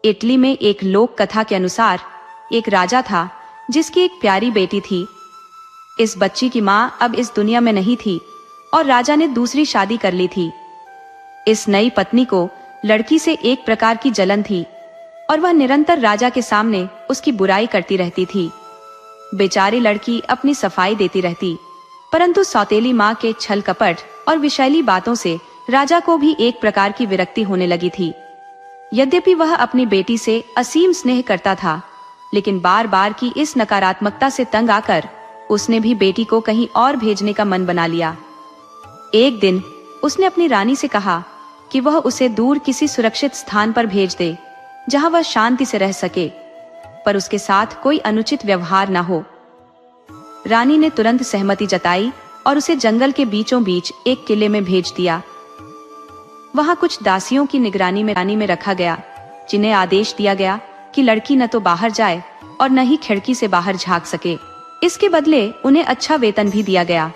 Italy में एक लोक कथा के अनुसार एक राजा था जिसकी एक प्यारी बेटी थी। इस बच्ची की माँ अब इस दुनिया में नहीं थी और राजा ने दूसरी शादी कर ली थी। इस नई पत्नी को लड़की से एक प्रकार की जलन थी और वह निरंतर राजा के सामने उसकी बुराई करती रहती थी। बेचारी लड़की अपनी सफाई देती रहती, परंतु सौतेली माँ के छल कपट और विषैली बातों से राजा को भी एक प्रकार की विरक्ति होने लगी थी। यद्यपि वह अपनी बेटी से असीम स्नेह करता था, लेकिन बार बार की इस नकारात्मकता से तंग आकर उसने भी बेटी को कहीं और भेजने का मन बना लिया। एक दिन उसने अपनी रानी से कहा कि वह उसे दूर किसी सुरक्षित स्थान पर भेज दे जहां वह शांति से रह सके, पर उसके साथ कोई अनुचित व्यवहार न हो। रानी ने तुरंत सहमति जताई और उसे जंगल के बीचों बीच एक किले में भेज दिया। वहां कुछ दासियों की निगरानी में रखा गया, जिन्हें आदेश दिया गया कि लड़की न तो बाहर जाए और न ही खिड़की से बाहर झांक सके। इसके बदले उन्हें अच्छा वेतन भी दिया गया।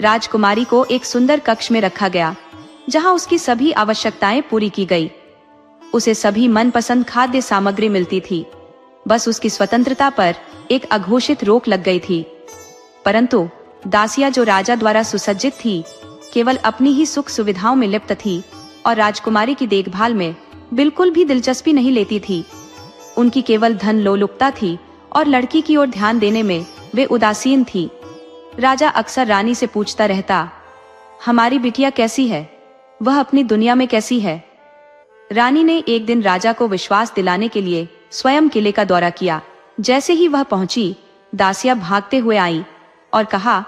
राजकुमारी को एक सुंदर कक्ष में रखा गया जहां उसकी सभी आवश्यकताएं पूरी की गई। उसे सभी मनपसंद खाद्य सामग्री मिलती थी, बस उसकी स्वतंत्रता पर एक अघोषित रोक लग गई थी। परंतु दासिया, जो राजा द्वारा सुसज्जित थी, केवल अपनी ही सुख सुविधाओं में लिप्त थी और राजकुमारी की देखभाल में बिल्कुल भी दिलचस्पी नहीं लेती थी। उनकी केवल धन लोलुपता थी और लड़की की ओर ध्यान देने में वे उदासीन थी। राजा अक्सर रानी से पूछता रहता, हमारी बिटिया कैसी है, वह अपनी दुनिया में कैसी है। रानी ने एक दिन राजा को विश्वास दिलाने के लिए स्वयं किले का दौरा किया। जैसे ही वह पहुंची, दासिया भागते हुए आई और कहा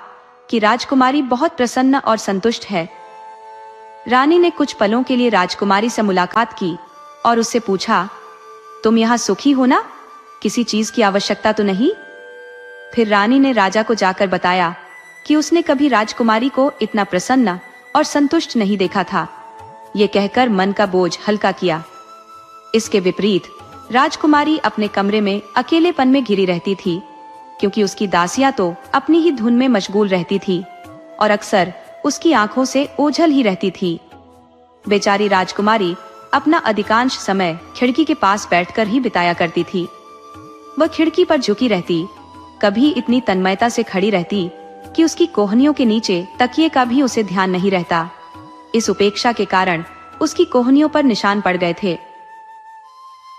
कि राजकुमारी बहुत प्रसन्न और संतुष्ट है। रानी ने कुछ पलों के लिए राजकुमारी से मुलाकात की और उससे पूछा, तुम यहाँ सुखी हो ना, किसी चीज की आवश्यकता तो नहीं। फिर रानी ने राजा को जाकर बताया कि उसने कभी राजकुमारी को इतना प्रसन्न और संतुष्ट नहीं देखा था। ये कहकर मन का बोझ हल्का किया। इसके विपरीत राजकुमारी अपने कमरे में अकेलेपन में घिरी रहती थी, क्योंकि उसकी दासियां तो अपनी ही धुन में मशगूल रहती थी और अक्सर उसकी आंखों से ओझल ही रहती थी। बेचारी राजकुमारी अपना अधिकांश समय खिड़की के पास बैठकर ही बिताया करती थी। वह खिड़की पर झुकी रहती, कभी इतनी तन्मयता से खड़ी रहती कि उसकी कोहनियों के नीचे तकिए का भी उसे ध्यान नहीं रहता। इस उपेक्षा के कारण उसकी कोहनियों पर निशान पड़ गए थे।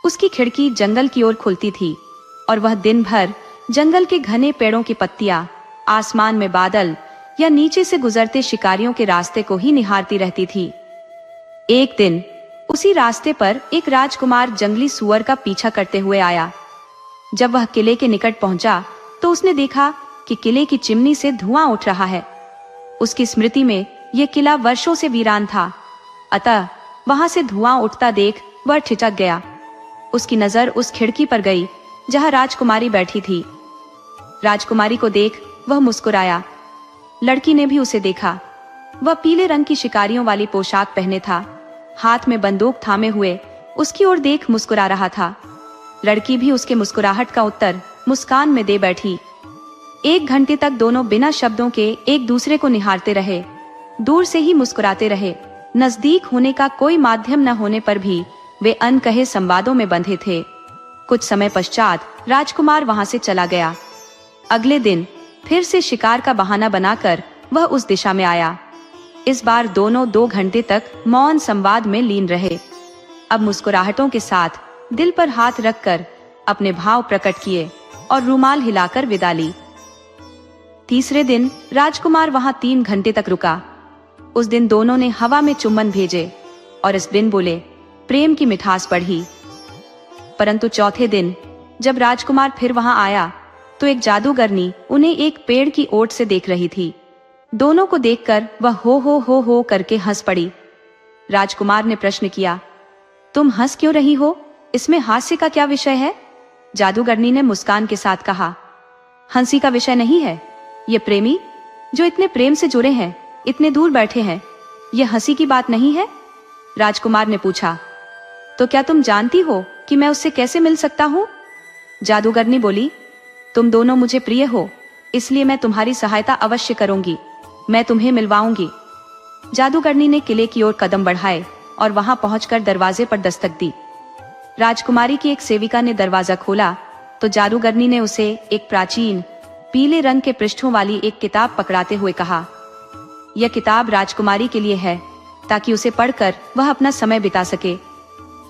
उसकी खिड़की जंगल की ओर खुलती थी और वह दिन भर जंगल के घने पेड़ों की पत्तियां, आसमान में बादल या नीचे से गुजरते शिकारियों के रास्ते को ही निहारती रहती थी। एक दिन उसी रास्ते पर एक राजकुमार जंगली सुअर का पीछा करते हुए आया। जब वह किले के निकट पहुंचा तो उसने देखा कि किले की चिमनी से धुआं उठ रहा है। उसकी स्मृति में यह किला वर्षों से वीरान था, अतः वहां से धुआं उठता देख वह ठिठक गया। उसकी नजर उस खिड़की पर गई जहां राजकुमारी बैठी थी। राजकुमारी को देख वह मुस्कुराया। लड़की ने भी उसे देखा। वह पीले रंग की शिकारियों वाली पोशाक पहने था, हाथ में बंदूक थामे हुए उसकी ओर देख मुस्कुरा रहा था। लड़की भी उसके मुस्कुराहट का उत्तर मुस्कान में दे बैठी। 1 घंटे तक दोनों बिना शब्दों के एक दूसरे को निहारते रहे, दूर से ही मुस्कुराते रहे। नजदीक होने का कोई माध्यम न होने पर भी वे अनकहे संवादों में बंधे थे। कुछ समय पश्चात राजकुमार वहां से चला गया। अगले दिन फिर से शिकार का बहाना बनाकर वह उस दिशा में आया। इस बार दोनों 2 घंटे तक मौन संवाद में लीन रहे। अब मुस्कुराहटों के साथ दिल पर हाथ रखकर अपने भाव प्रकट किए और रुमाल हिलाकर विदा ली। तीसरे दिन राजकुमार वहां 3 घंटे तक रुका। उस दिन दोनों ने हवा में चुम्बन भेजे और इस दिन बोले, प्रेम की मिठास बढ़ी। परंतु चौथे दिन जब राजकुमार फिर वहां आया तो एक जादूगरनी उन्हें एक पेड़ की ओट से देख रही थी। दोनों को देखकर वह हो करके हंस पड़ी। राजकुमार ने प्रश्न किया, तुम हंस क्यों रही हो, इसमें हास्य का क्या विषय है? जादूगरनी ने मुस्कान के साथ कहा, हंसी का विषय नहीं है, ये प्रेमी जो इतने प्रेम से जुड़े हैं, इतने दूर बैठे हैं, ये हंसी की बात नहीं है। राजकुमार ने पूछा, तो क्या तुम जानती हो कि मैं उससे कैसे मिल सकता हूँ? जादूगरनी बोली, तुम दोनों मुझे प्रिय हो, इसलिए मैं तुम्हारी सहायता अवश्य करूंगी, मैं तुम्हें मिलवाऊंगी। जादूगरनी ने किले की ओर कदम बढ़ाए और वहां पहुंचकर दरवाजे पर दस्तक दी। राजकुमारी की एक सेविका ने दरवाजा खोला तो जादूगरनी ने उसे एक प्राचीन पीले रंग के पृष्ठों वाली एक किताब पकड़ाते हुए कहा, यह किताब राजकुमारी के लिए है ताकि उसे पढ़कर वह अपना समय बिता सके।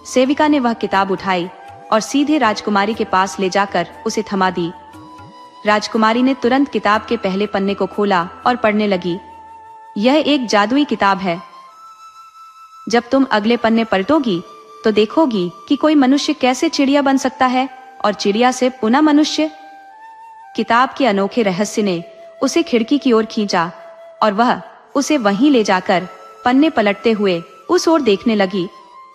सेविका ने वह किताब उठाई और सीधे राजकुमारी के पास ले जाकर उसे थमा दी। राजकुमारी ने तुरंत किताब के पहले पन्ने को खोला और पढ़ने लगी। यह एक जादुई किताब है। जब तुम अगले पन्ने पलटोगी तो देखोगी कि कोई मनुष्य कैसे चिड़िया बन सकता है और चिड़िया से पुनः मनुष्य। किताब के अनोखे रहस्य ने उसे खिड़की की ओर खींचा और वह उसे वहीं ले जाकर पन्ने पलटते हुए उस ओर देखने लगी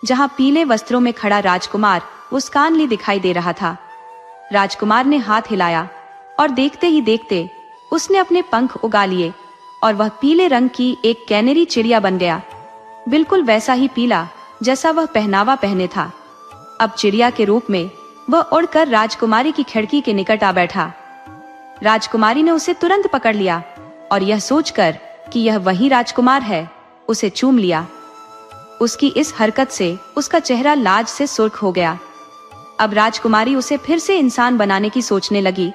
जहां पीले वस्त्रों में खड़ा राजकुमार मुस्कानली दिखाई दे रहा था। राजकुमार ने हाथ हिलाया और देखते ही देखते उसने अपने पंख उगा लिए और वह पीले रंग की एक कैनरी चिड़िया बन गया, बिल्कुल वैसा ही पीला जैसा वह पहनावा पहने था। अब चिड़िया के रूप में वह उड़कर राजकुमारी की खिड़की के निकट आ बैठा। राजकुमारी ने उसे तुरंत पकड़ लिया और यह सोचकर कि यह वही राजकुमार है, उसे चूम लिया। उसकी इस हरकत से उसका चेहरा लाज से सुर्ख हो गया। अब राजकुमारी उसे फिर से इंसान बनाने की सोचने लगी।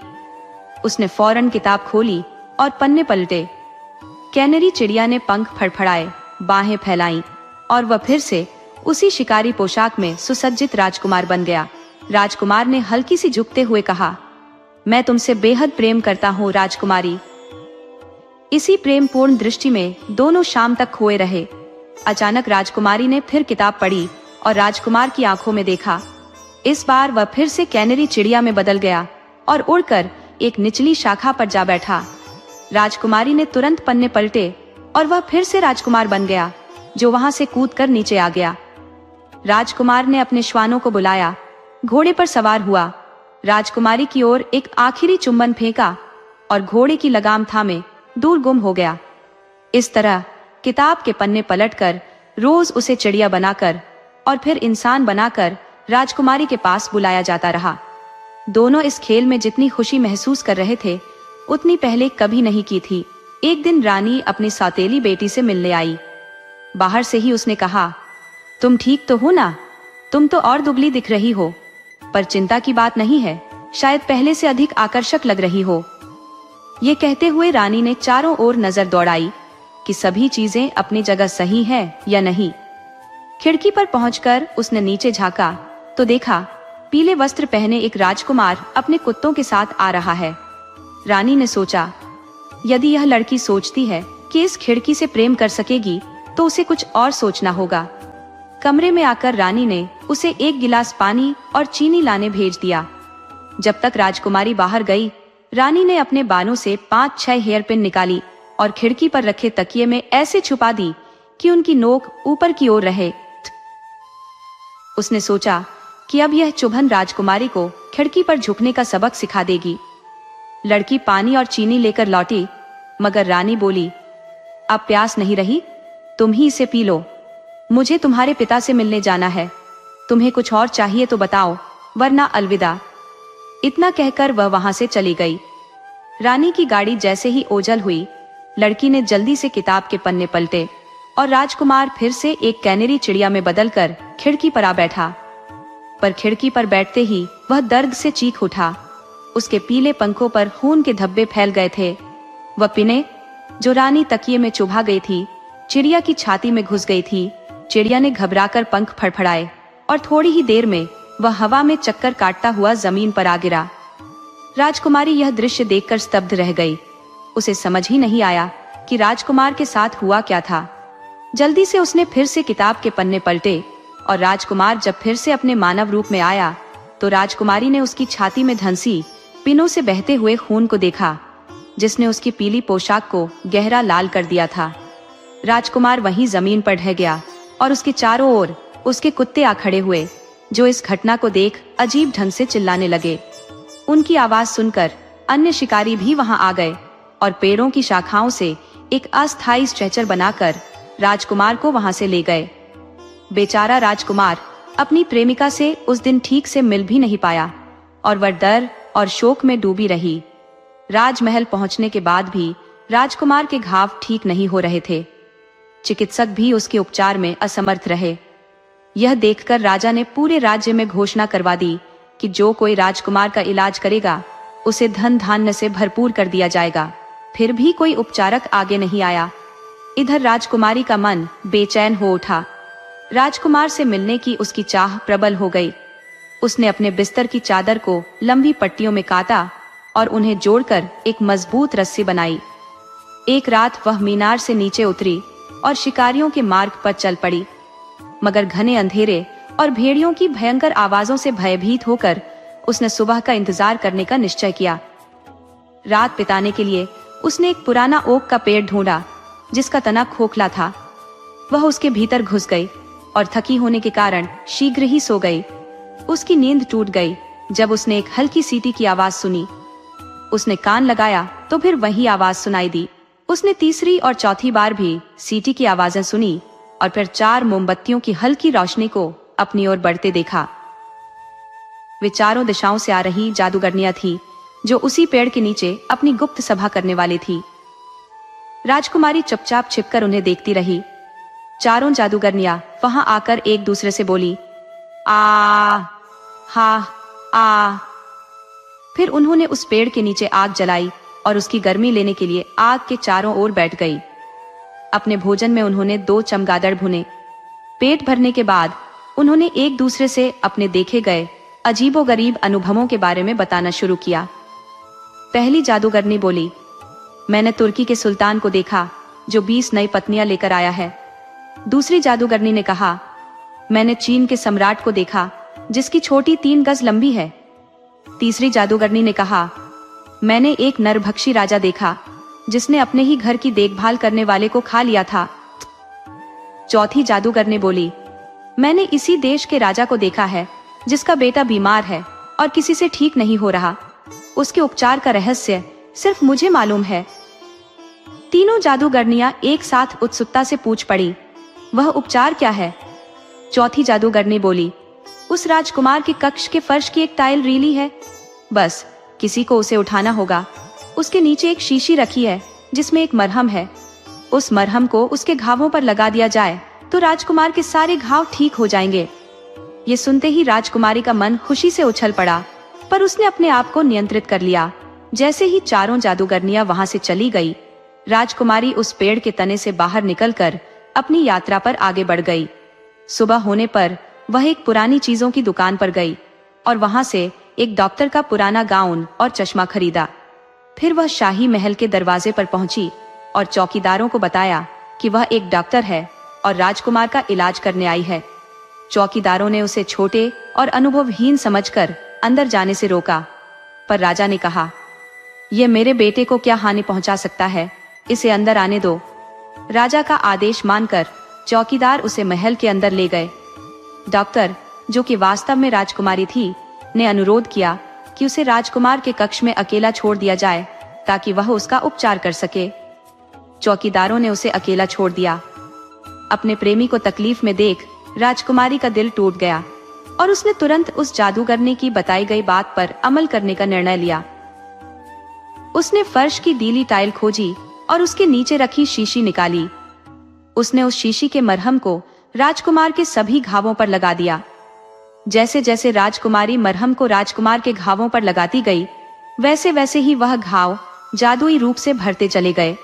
उसने फौरन किताब खोली और पन्ने पलटे। कैनरी चिड़िया ने पंख फड़फड़ाए, बाहें फैलाईं और वह फिर से उसी शिकारी पोशाक में सुसज्जित राजकुमार बन गया। राजकुमार ने हल्की सी झुकते हुए कहा, मैं तुमसे बेहद प्रेम करता हूँ राजकुमारी। इसी प्रेमपूर्ण दृष्टि में दोनों शाम तक खोए रहे। अचानक राजकुमारी ने फिर किताब पढ़ी और राजकुमार की आंखों में देखा। इस बार वह फिर से कैनरी चिड़िया में बदल गया और उड़कर एक निचली शाखा पर जा बैठा। राजकुमारी ने तुरंत पन्ने पलटे और वह फिर से राजकुमार बन गया, जो वहां से कूदकर नीचे आ गया। राजकुमार ने अपने श्वानों को बुलाया, घोड़े पर सवार हुआ, राजकुमारी की ओर एक आखिरी चुंबन फेंका और घोड़े की लगाम थामे दूर गुम हो गया। इस तरह किताब के पन्ने पलटकर रोज उसे चिड़िया बनाकर और फिर इंसान बनाकर राजकुमारी के पास बुलाया जाता रहा। दोनों इस खेल में जितनी खुशी महसूस कर रहे थे उतनी पहले कभी नहीं की थी। एक दिन रानी अपनी सौतेली बेटी से मिलने आई। बाहर से ही उसने कहा, तुम ठीक तो हो ना? तुम तो और दुबली दिख रही हो, पर चिंता की बात नहीं है, शायद पहले से अधिक आकर्षक लग रही हो। ये कहते हुए रानी ने चारों ओर नजर दौड़ाई कि सभी चीजें अपनी जगह सही है या नहीं। खिड़की पर पहुंचकर उसने नीचे झांका तो देखा पीले वस्त्र पहने एक राजकुमार अपने कुत्तों के साथ आ रहा है। रानी ने सोचा, यदि यह लड़की सोचती है कि इस खिड़की से प्रेम कर सकेगी तो उसे कुछ और सोचना होगा। कमरे में आकर रानी ने उसे एक गिलास पानी और चीनी लाने भेज दिया। जब तक राजकुमारी बाहर गई, रानी ने अपने बालों से 5-6 हेयर पिन निकाली और खिड़की पर रखे तकिए में ऐसे छुपा दी कि उनकी नोक ऊपर की ओर रहे। उसने सोचा कि अब यह चुभन राजकुमारी को खिड़की पर झुकने का सबक सिखा देगी। लड़की पानी और चीनी लेकर लौटी, मगर रानी बोली, अब प्यास नहीं रही, तुम ही इसे पी लो। मुझे तुम्हारे पिता से मिलने जाना है। तुम्हें कुछ और चाहिए तो बताओ, वरना अलविदा। इतना कहकर वह वहां से चली गई। रानी की गाड़ी जैसे ही ओझल हुई, लड़की ने जल्दी से किताब के पन्ने पलटे और राजकुमार फिर से एक कैनरी चिड़िया में बदलकर खिड़की पर आ बैठा। पर खिड़की पर बैठते ही वह दर्द से चीख उठा। उसके पीले पंखों पर खून के धब्बे फैल गए थे। वह पिने जो रानी तकिए में चुभा गई थी, चिड़िया की छाती में घुस गई थी। चिड़िया ने घबराकर पंख फड़फड़ाए और थोड़ी ही देर में वह हवा में चक्कर काटता हुआ जमीन पर आ गिरा। राजकुमारी यह दृश्य देखकर स्तब्ध रह गई। उसे समझ ही नहीं आया कि राजकुमार के साथ हुआ क्या था। जल्दी से उसने फिर से किताब के पन्ने पलटे और राजकुमार जब फिर से अपने मानव रूप में आया तो राजकुमारी ने उसकी छाती में धंसी पिनों से बहते हुए खून को देखा, जिसने उसकी पीली पोशाक को गहरा लाल कर दिया था। राजकुमार वहीं जमीन पर ढह गया और उसके चारों ओर उसके कुत्ते आ खड़े हुए, जो इस घटना को देख अजीब ढंग से चिल्लाने लगे। उनकी आवाज सुनकर अन्य शिकारी भी वहां आ गए और पेड़ों की शाखाओं से एक अस्थायी स्ट्रेचर बनाकर राजकुमार को वहां से ले गए। बेचारा राजकुमार अपनी प्रेमिका से उस दिन ठीक से मिल भी नहीं पाया और वह डर और शोक में डूबी रही। राजमहल पहुंचने के बाद भी राजकुमार के घाव ठीक नहीं हो रहे थे। चिकित्सक भी उसके उपचार में असमर्थ रहे। यह देखकर राजा ने पूरे राज्य में घोषणा करवा दी कि जो कोई राजकुमार का इलाज करेगा उसे धन धान्य से भरपूर कर दिया जाएगा। फिर भी कोई उपचारक आगे नहीं आया। इधर राजकुमारी का मन बेचैन हो उठा। राजकुमार से मिलने की उसकी चाह प्रबल हो गई। उसने अपने बिस्तर की चादर को लंबी पट्टियों में काटा और उन्हें जोड़कर एक मजबूत रस्सी बनाई। एक रात वह मीनार से नीचे उतरी और शिकारियों के मार्ग पर चल पड़ी, मगर घने अंधेरे और भेड़ियों की भयंकर आवाजों से भयभीत होकर उसने सुबह का इंतजार करने का निश्चय किया। रात बिताने के लिए उसने एक पुराना ओक का पेड़ ढूंढा जिसका तना खोखला था। वह उसके भीतर घुस गई और थकी होने के कारण शीघ्र ही सो गई। उसकी नींद टूट गई जब उसने एक हल्की सीटी की आवाज सुनी। उसने कान लगाया तो फिर वही आवाज सुनाई दी। उसने तीसरी और चौथी बार भी सीटी की आवाजें सुनी और फिर 4 मोमबत्तियों की हल्की रोशनी को अपनी ओर बढ़ते देखा। वे चारों दिशाओं से आ रही जादूगरनियां थी जो उसी पेड़ के नीचे अपनी गुप्त सभा करने वाली थी। राजकुमारी चुपचाप छिपकर उन्हें देखती रही। चारों जादूगरनियां वहां आकर एक दूसरे से बोली, आ हा आ। फिर उन्होंने उस पेड़ के नीचे आग जलाई और उसकी गर्मी लेने के लिए आग के चारों ओर बैठ गई। अपने भोजन में उन्होंने 2 चमगादड़ भुने। पेट भरने के बाद उन्होंने एक दूसरे से अपने देखे गए अजीबोगरीब अनुभवों के बारे में बताना शुरू किया। पहली जादूगरनी बोली, मैंने तुर्की के सुल्तान को देखा जो 20 नई पत्नियां लेकर आया है। दूसरी जादूगरनी ने कहा, मैंने चीन के सम्राट को देखा जिसकी छोटी 3 गज लंबी है। तीसरी जादूगरनी ने कहा, मैंने एक नरभक्षी राजा देखा जिसने अपने ही घर की देखभाल करने वाले को खा लिया था। चौथी जादूगरनी बोली, मैंने इसी देश के राजा को देखा है जिसका बेटा बीमार है और किसी से ठीक नहीं हो रहा। उसके उपचार का रहस्य सिर्फ मुझे मालूम है। तीनों जादूगरनियां एक साथ उत्सुकता से पूछ पड़ी, वह उपचार क्या है? चौथी जादूगरनी बोली, उस राजकुमार के कक्ष के फर्श की एक टाइल रीली है, बस किसी को उसे उठाना होगा। उसके नीचे एक शीशी रखी है जिसमें एक मरहम है। उस मरहम को उसके घावों पर लगा दिया जाए तो राजकुमार के सारे घाव ठीक हो जाएंगे। ये सुनते ही राजकुमारी का मन खुशी से उछल पड़ा, पर उसने अपने आप को नियंत्रित कर लिया। जैसे ही चारों जादूगरनियां वहां से चली गई, राजकुमारी उस पेड़ के तने से बाहर निकलकर अपनी यात्रा पर आगे बढ़ गई। सुबह होने पर वह एक पुरानी चीजों की दुकान पर गई और वहां से एक डॉक्टर का पुराना गाउन और चश्मा खरीदा। फिर वह शाही महल के दरवाजे पर पहुंची और चौकीदारों को बताया कि वह एक डॉक्टर है और राजकुमार का इलाज करने आई है। चौकीदारों ने उसे छोटे और अनुभवहीन समझकर अंदर जाने से रोका, पर राजा ने कहा, यह मेरे बेटे को क्या हानि पहुंचा सकता है, इसे अंदर आने दो। राजा का आदेश मानकर चौकीदार उसे महल के अंदर ले गए। डॉक्टर, जो कि वास्तव में राजकुमारी थी, ने अनुरोध किया कि उसे राजकुमार के कक्ष में अकेला छोड़ दिया जाए ताकि वह उसका उपचार कर सके। चौकीदारों ने उसे अकेला छोड़ दिया। अपने प्रेमी को तकलीफ में देख राजकुमारी का दिल टूट गया और उसने तुरंत उस जादूगरनी की बताई गई बात पर अमल करने का निर्णय लिया। उसने फर्श की गीली टाइल खोजी और उसके नीचे रखी शीशी निकाली। उसने उस शीशी के मरहम को राजकुमार के सभी घावों पर लगा दिया। जैसे जैसे राजकुमारी मरहम को राजकुमार के घावों पर लगाती गई, वैसे वैसे ही वह घाव जादुई रूप से भरते चले गए।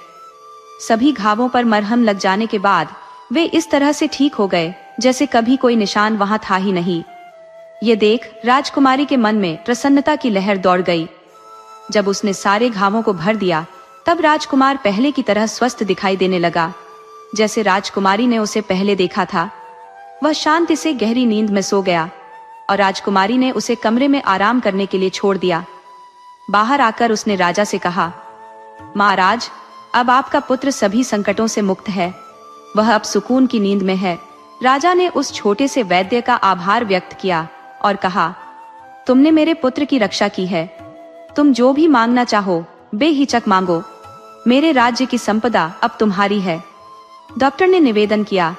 सभी घावों पर मरहम लग जाने के बाद वे इस तरह से ठीक हो गए जैसे कभी कोई निशान वहां था ही नहीं। ये देख राजकुमारी के मन में प्रसन्नता की लहर दौड़ गई। जब उसने सारे घावों को भर दिया, तब राजकुमार पहले की तरह स्वस्थ दिखाई देने लगा, जैसे राजकुमारी ने उसे पहले देखा था। वह शांति से गहरी नींद में सो गया और राजकुमारी ने उसे कमरे में आराम करने के लिए छोड़ दिया। बाहर आकर उसने राजा से कहा, महाराज, अब आपका पुत्र सभी संकटों से मुक्त है। वह अब सुकून की नींद में है। राजा ने उस छोटे से वैद्य का आभार व्यक्त किया और कहा, तुमने मेरे पुत्र की रक्षा की है। तुम जो भी मांगना चाहो बेहिचक मांगो। मेरे राज्य की संपदा अब तुम्हारी है। डॉक्टर ने निवेदन किया,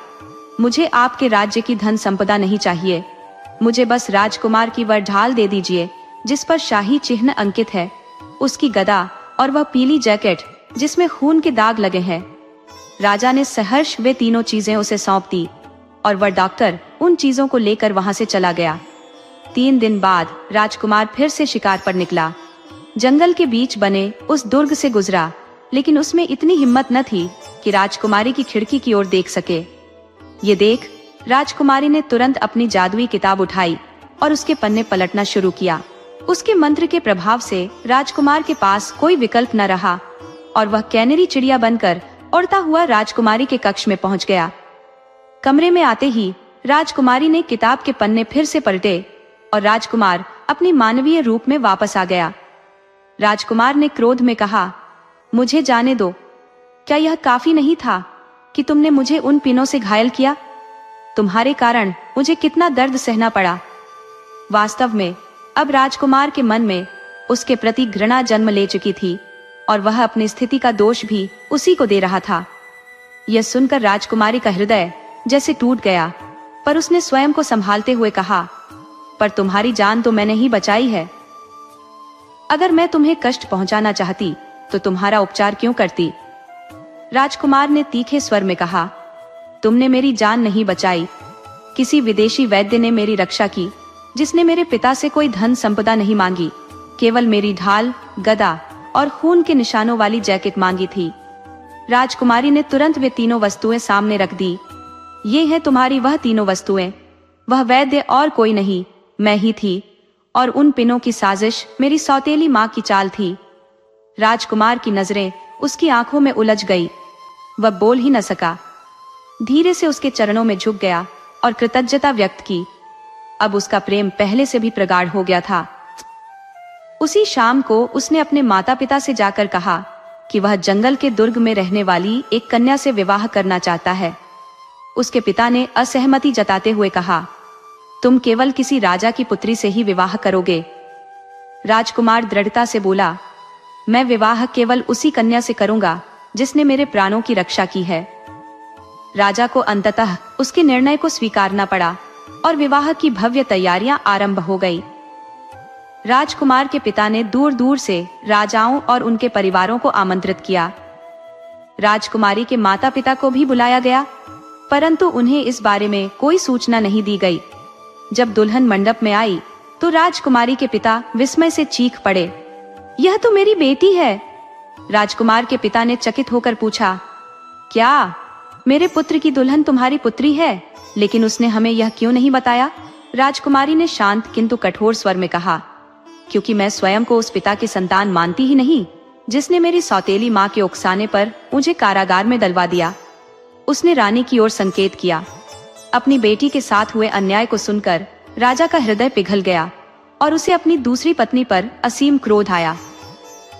मुझे आपके राज्य की धन संपदा नहीं चाहिए। मुझे बस राजकुमार की वह ढाल दे दीजिए जिस पर शाही चिन्ह अंकित है, उसकी गदा और वह पीली जैकेट जिसमें खून के दाग लगे हैं। राजा ने सहर्ष वे तीनों चीजें उसे सौंप दी और वह डॉक्टर उन चीजों को लेकर वहां से चला गया। 3 दिन बाद राजकुमार फिर से शिकार पर निकला। जंगल के बीच बने उस दुर्ग से गुजरा, लेकिन उसमें इतनी हिम्मत न थी कि राजकुमारी की खिड़की की ओर देख सके। ये देख राजकुमारी ने तुरंत अपनी जादुई किताब उठाई और उसके पन्ने पलटना शुरू किया। उसके मंत्र के प्रभाव से राजकुमार के पास कोई विकल्प न रहा और वह कैनरी चिड़िया बनकर उड़ता हुआ राजकुमारी के कक्ष में पहुंच गया। कमरे में आते ही राजकुमारी ने किताब के पन्ने फिर से पलटे और राजकुमार अपनी मानवीय रूप में वापस आ गया। राजकुमार ने क्रोध में कहा, मुझे जाने दो। क्या यह काफी नहीं था कि तुमने मुझे उन पिनों से घायल किया? तुम्हारे कारण मुझे कितना दर्द सहना पड़ा। वास्तव में अब राजकुमार के मन में उसके प्रति घृणा जन्म ले चुकी थी और वह अपनी स्थिति का दोष भी उसी को दे रहा था। यह सुनकर राजकुमारी का हृदय जैसे टूट गया, पर उसने स्वयं को संभालते हुए कहा, पर तुम्हारी जान तो मैंने ही बचाई है। अगर मैं तुम्हें कष्ट पहुंचाना चाहती तो तुम्हारा उपचार क्यों करती? राजकुमार ने तीखे स्वर में कहा, तुमने मेरी जान नहीं बचाई। किसी विदेशी वैद्य ने मेरी रक्षा की, जिसने मेरे पिता से कोई धन संपदा नहीं मांगी, केवल मेरी ढाल, गदा और खून के निशानों वाली जैकेट मांगी थी। राजकुमारी ने तुरंत वे तीनों वस्तुएं सामने रख दी। ये हैं तुम्हारी वह तीनों वस्तुएं। वह वैद्य और कोई नहीं, मैं ही थी, और उन पिनों की साजिश मेरी सौतेली माँ की चाल थी। राजकुमार की नजरें उसकी आंखों में उलझ गई। वह बोल ही न सका। धीरे से उसके चरणों में झुक गया और कृतज्ञता व्यक्त की। अब उसका प्रेम पहले से भी प्रगाढ़ हो गया था। उसी शाम को उसने अपने माता पिता से जाकर कहा कि वह जंगल के दुर्ग में रहने वाली एक कन्या से विवाह करना चाहता है। उसके पिता ने असहमति जताते हुए कहा, तुम केवल किसी राजा की पुत्री से ही विवाह करोगे। राजकुमार दृढ़ता से बोला, मैं विवाह केवल उसी कन्या से करूंगा जिसने मेरे प्राणों की रक्षा की है। राजा को अंततः उसके निर्णय को स्वीकारना पड़ा और विवाह की भव्य तैयारियां आरंभ हो गई। राजकुमार के पिता ने दूर दूर से राजाओं और उनके परिवारों को आमंत्रित किया। राजकुमारी के माता पिता को भी बुलाया गया, परंतु उन्हें इस बारे में कोई सूचना नहीं दी गई। जब दुल्हन मंडप में आई तो राजकुमारी के पिता विस्मय से चीख पड़े, यह तो मेरी बेटी है। राजकुमार के पिता ने चकित होकर पूछा, क्या मेरे पुत्र की दुल्हन तुम्हारी पुत्री है? लेकिन उसने हमें यह क्यों नहीं बताया? राजकुमारी ने शांत किंतु कठोर स्वर में कहा, क्योंकि मैं स्वयं को उस पिता की संतान मानती ही नहीं जिसने मेरी सौतेली माँ के उकसाने पर मुझे कारागार में डलवा दिया। उसने रानी की ओर संकेत किया। अपनी बेटी के साथ हुए अन्याय को सुनकर राजा का हृदय पिघल गया और उसे अपनी दूसरी पत्नी पर असीम क्रोध आया।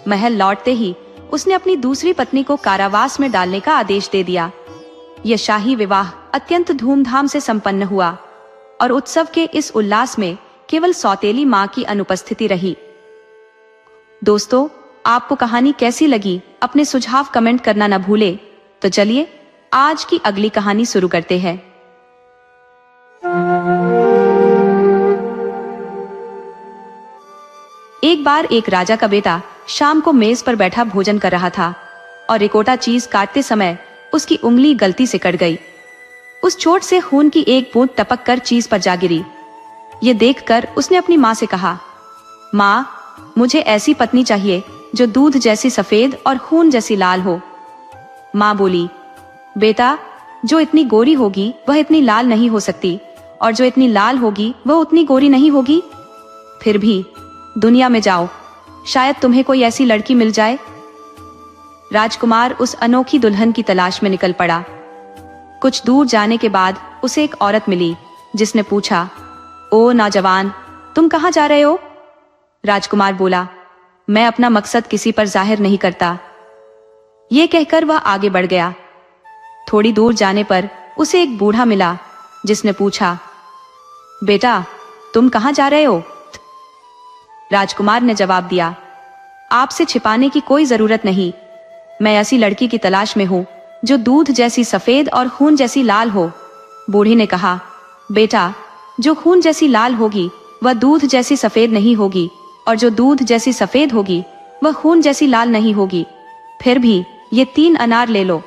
महल लौटते ही उसने अपनी दूसरी पत्नी को कारावास में डालने का आदेश दे दिया। यह शाही विवाह अत्यंत धूमधाम से संपन्न हुआ और उत्सव के इस उल्लास में केवल सौतेली माँ की अनुपस्थिति रही। दोस्तों, आपको कहानी कैसी लगी? अपने सुझाव कमेंट करना न भूले। तो चलिए आज की अगली कहानी शुरू करते हैं। एक बार एक राजा का बेटा शाम को मेज पर बैठा भोजन कर रहा था और रिकोटा चीज काटते समय उसकी उंगली गलती से कट गई। उस चोट से खून की एक बूंद टपक कर चीज पर जा गिरी। ये देखकर उसने अपनी माँ से कहा, माँ, मुझे ऐसी पत्नी चाहिए जो दूध जैसी सफेद और खून जैसी लाल हो। माँ बोली, बेटा, जो इतनी गोरी होगी वह इतनी लाल नहीं हो सकती, और जो इतनी लाल होगी वह उतनी गोरी नहीं होगी। फिर भी दुनिया में जाओ, शायद तुम्हें कोई ऐसी लड़की मिल जाए। राजकुमार उस अनोखी दुल्हन की तलाश में निकल पड़ा। कुछ दूर जाने के बाद उसे एक औरत मिली जिसने पूछा, ओ नौजवान, तुम कहाँ जा रहे हो? राजकुमार बोला, मैं अपना मकसद किसी पर जाहिर नहीं करता। ये कहकर वह आगे बढ़ गया। थोड़ी दूर जाने पर उसे एक बूढ़ा मिला जिसने पूछा, बेटा, तुम कहाँ जा रहे हो? राजकुमार ने जवाब दिया, आपसे छिपाने की कोई जरूरत नहीं, मैं ऐसी लड़की की तलाश में हूँ जो दूध जैसी सफेद और खून जैसी लाल हो। बूढ़ी ने कहा, बेटा, जो खून जैसी लाल होगी वह दूध जैसी सफेद नहीं होगी, और जो दूध जैसी सफेद होगी वह खून जैसी लाल नहीं होगी। फिर भी ये 3 अनार ले लो,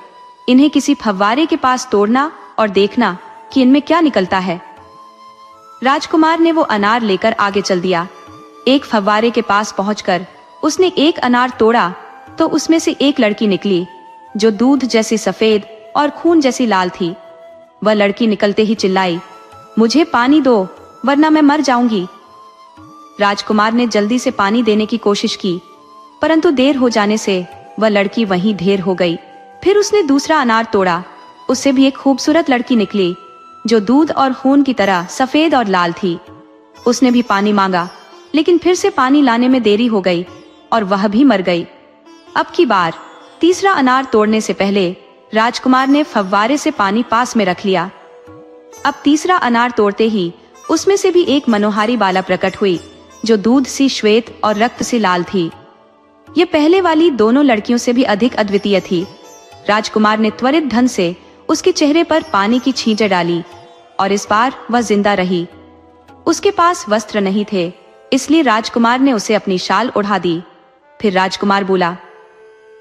इन्हें किसी फव्वारे के पास तोड़ना और देखना कि इनमें क्या निकलता है। राजकुमार ने वो अनार लेकर आगे चल दिया। एक फव्वारे के पास पहुंचकर उसने एक अनार तोड़ा तो उसमें से एक लड़की निकली जो दूध जैसी सफेद और खून जैसी लाल थी। वह लड़की निकलते ही चिल्लाई, मुझे पानी दो वरना मैं मर जाऊंगी। राजकुमार ने जल्दी से पानी देने की कोशिश की, परंतु देर हो जाने से वह लड़की वहीं ढेर हो गई। फिर उसने दूसरा अनार तोड़ा, उससे भी एक खूबसूरत लड़की निकली जो दूध और खून की तरह सफेद और लाल थी। उसने भी पानी मांगा, लेकिन फिर से पानी लाने में देरी हो गई और वह भी मर गई। अब की बार तीसरा अनार तोड़ने से पहले राजकुमार ने फव्वारे से पानी पास में रख लिया। अब तीसरा अनार तोड़ते ही उसमें से भी एक मनोहारी बाला प्रकट हुई जो दूध सी श्वेत और रक्त सी लाल थी। ये पहले वाली दोनों लड़कियों से भी अधिक अद्वितीय थी। राजकुमार ने त्वरित ढंग से उसके चेहरे पर पानी की छींटे डाली और इस बार वह जिंदा रही। उसके पास वस्त्र नहीं थे, इसलिए राजकुमार ने उसे अपनी शाल ओढ़ा दी। फिर राजकुमार बोला,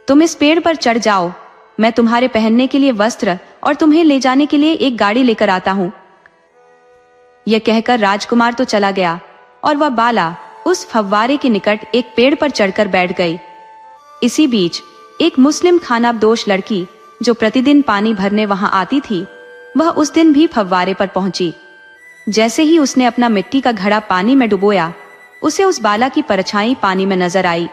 तुम इस पेड़ पर चढ़ जाओ, मैं तुम्हारे पहनने के लिए वस्त्र और तुम्हें ले जाने के लिए एक गाड़ी लेकर आता हूँ। यह कहकर राजकुमार तो चला गया और वह बाला उस फव्वारे के निकट एक पेड़ पर चढ़कर बैठ गई। इसी बीच एक मुस्लिम खानाबदोश लड़की जो प्रतिदिन पानी भरने वहां आती थी, वह उस दिन भी फव्वारे पर पहुंची। जैसे ही उसने अपना मिट्टी का घड़ा पानी में डुबोया, उसे उस बाला की परछाई पानी में नजर आई।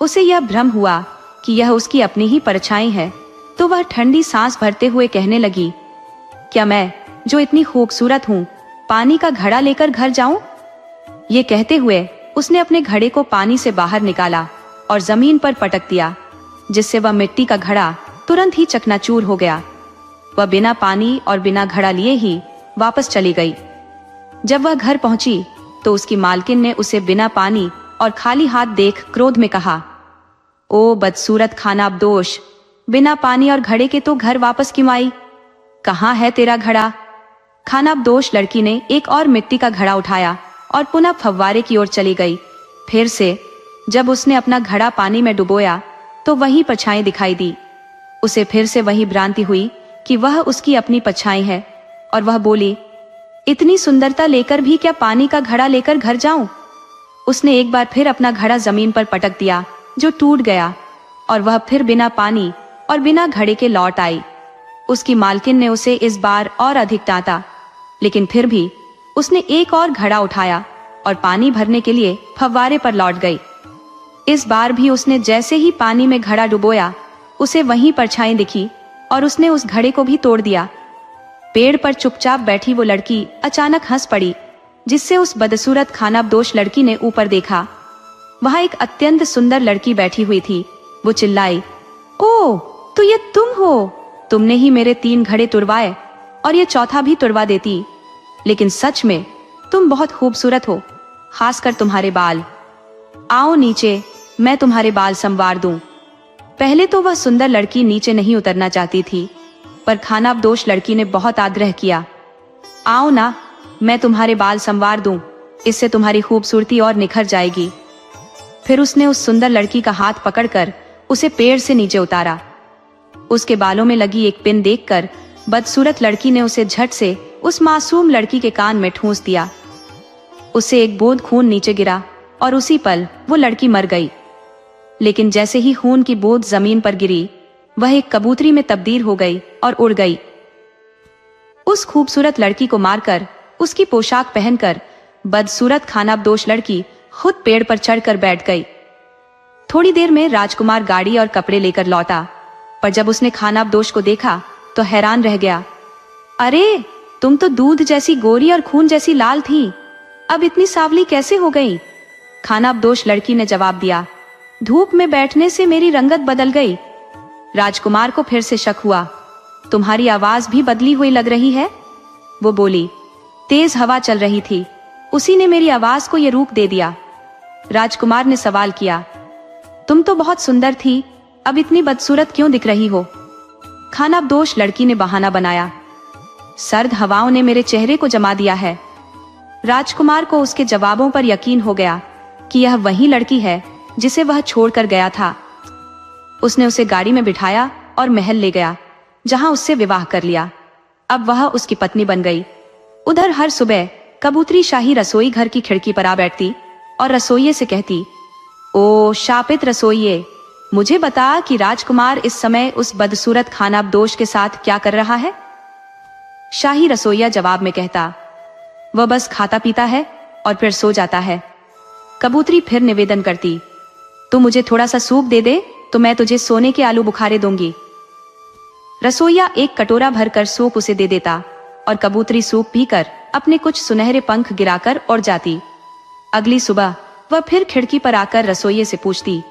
उसे यह भ्रम हुआ कि यह उसकी अपनी ही परछाई है, तो वह ठंडी सांस भरते हुए कहने लगी, क्या मैं जो इतनी खूबसूरत हूँ पानी का घड़ा लेकर घर जाऊं? ये कहते हुए उसने अपने घड़े को पानी से बाहर निकाला और जमीन पर पटक दिया, जिससे वह मिट्टी का घड़ा तुरंत ही चकनाचूर हो गया। वह बिना पानी और बिना घड़ा लिए ही वापस चली गई। जब वह घर पहुंची तो उसकी मालकिन ने उसे बिना पानी और खाली हाथ देख क्रोध में कहा, ओ बदसूरत खानाबदोश, बिना पानी और घड़े के तो घर वापस क्यों आई? कहाँ है तेरा घड़ा? खानाबदोश लड़की ने एक और मिट्टी का घड़ा उठाया और पुनः फव्वारे की ओर चली गई। फिर से जब उसने अपना घड़ा पानी में डुबोया तो वही परछाई दिखाई दी। उसे फिर से वही भ्रांति हुई कि वह उसकी अपनी परछाई है और वह बोली, इतनी सुंदरता लेकर भी क्या पानी का घड़ा लेकर घर जाऊं? उसने एक बार फिर अपना घड़ा जमीन पर पटक दिया जो टूट गया और वह फिर बिना पानी और बिना घड़े के लौट आई। उसकी मालकिन ने उसे इस बार और अधिक डांटा, लेकिन फिर भी उसने एक और घड़ा उठाया और पानी भरने के लिए फव्वारे पर लौट गई। इस बार भी उसने जैसे ही पानी में घड़ा डुबोया, उसे वहीं परछाई दिखी और उसने उस घड़े को भी तोड़ दिया। पेड़ पर चुपचाप बैठी वो लड़की अचानक हंस पड़ी, जिससे उस बदसूरत खानाबदोश लड़की ने ऊपर देखा। वहां एक अत्यंत सुंदर लड़की बैठी हुई थी। वो चिल्लाई, ओ तो ये तुम हो? तुमने ही मेरे 3 घड़े तुड़वाए और ये चौथा भी तुड़वा देती। लेकिन सच में तुम बहुत खूबसूरत हो, खासकर तुम्हारे बाल। आओ नीचे, मैं तुम्हारे बाल संवार दूं। पहले तो वह सुंदर लड़की नीचे नहीं उतरना चाहती थी, पर खानाबदोश लड़की ने बहुत आग्रह किया, आओ ना, मैं तुम्हारे बाल संवार दूं, इससे तुम्हारी खूबसूरती और निखर जाएगी। फिर उसने उस सुंदर लड़की का हाथ पकड़कर उसे पेड़ से नीचे उतारा। उसके बालों में लगी एक पिन देखकर बदसूरत लड़की ने उसे झट से उस मासूम लड़की के कान में ठूंस दिया। उसे एक बूंद खून नीचे गिरा और उसी पल वो लड़की मर गई। लेकिन जैसे ही खून की बूंद जमीन पर गिरी, वह एक कबूतरी में तब्दील हो गई और उड़ गई। उस खूबसूरत लड़की को मारकर उसकी पोशाक पहनकर बदसूरत खानाबदोश लड़की खुद पेड़ पर चढ़कर बैठ गई। थोड़ी देर में राजकुमार गाड़ी और कपड़े लेकर लौटा, पर जब उसने खानाबदोश को देखा तो हैरान रह गया। अरे, तुम तो दूध जैसी गोरी और खून जैसी लाल थी, अब इतनी सांवली कैसे हो गई? खानाबदोश लड़की ने जवाब दिया, धूप में बैठने से मेरी रंगत बदल गई। राजकुमार को फिर से शक हुआ, तुम्हारी आवाज भी बदली हुई लग रही है। वो बोली, तेज हवा चल रही थी, उसी ने मेरी आवाज को ये रूप दे दिया। राजकुमार ने सवाल किया, तुम तो बहुत सुंदर थी, अब इतनी बदसूरत क्यों दिख रही हो? खानाबदोश लड़की ने बहाना बनाया, सर्द हवाओं ने मेरे चेहरे को जमा दिया है। राजकुमार को उसके जवाबों पर यकीन हो गया कि यह वही लड़की है जिसे वह छोड़कर गया था। उसने उसे गाड़ी में बिठाया और महल ले गया, जहां उससे विवाह कर लिया। अब वह उसकी पत्नी बन गई। उधर हर सुबह कबूतरी शाही रसोई घर की खिड़की पर आ बैठती और रसोइये से कहती, ओ शापित रसोइये, मुझे बता कि राजकुमार इस समय उस बदसूरत खानाबदोश के साथ क्या कर रहा है। शाही रसोइया जवाब में कहता, वह बस खाता पीता है और फिर सो जाता है। कबूतरी फिर निवेदन करती, तू मुझे थोड़ा सा सूप दे दे तो मैं तुझे सोने के आलू बुखारे दूंगी। रसोइया एक कटोरा भरकर सूप उसे दे देता और कबूतरी सूप पीकर अपने कुछ सुनहरे पंख गिराकर उड़ जाती। अगली सुबह वह फिर खिड़की पर आकर रसोइये से पूछती,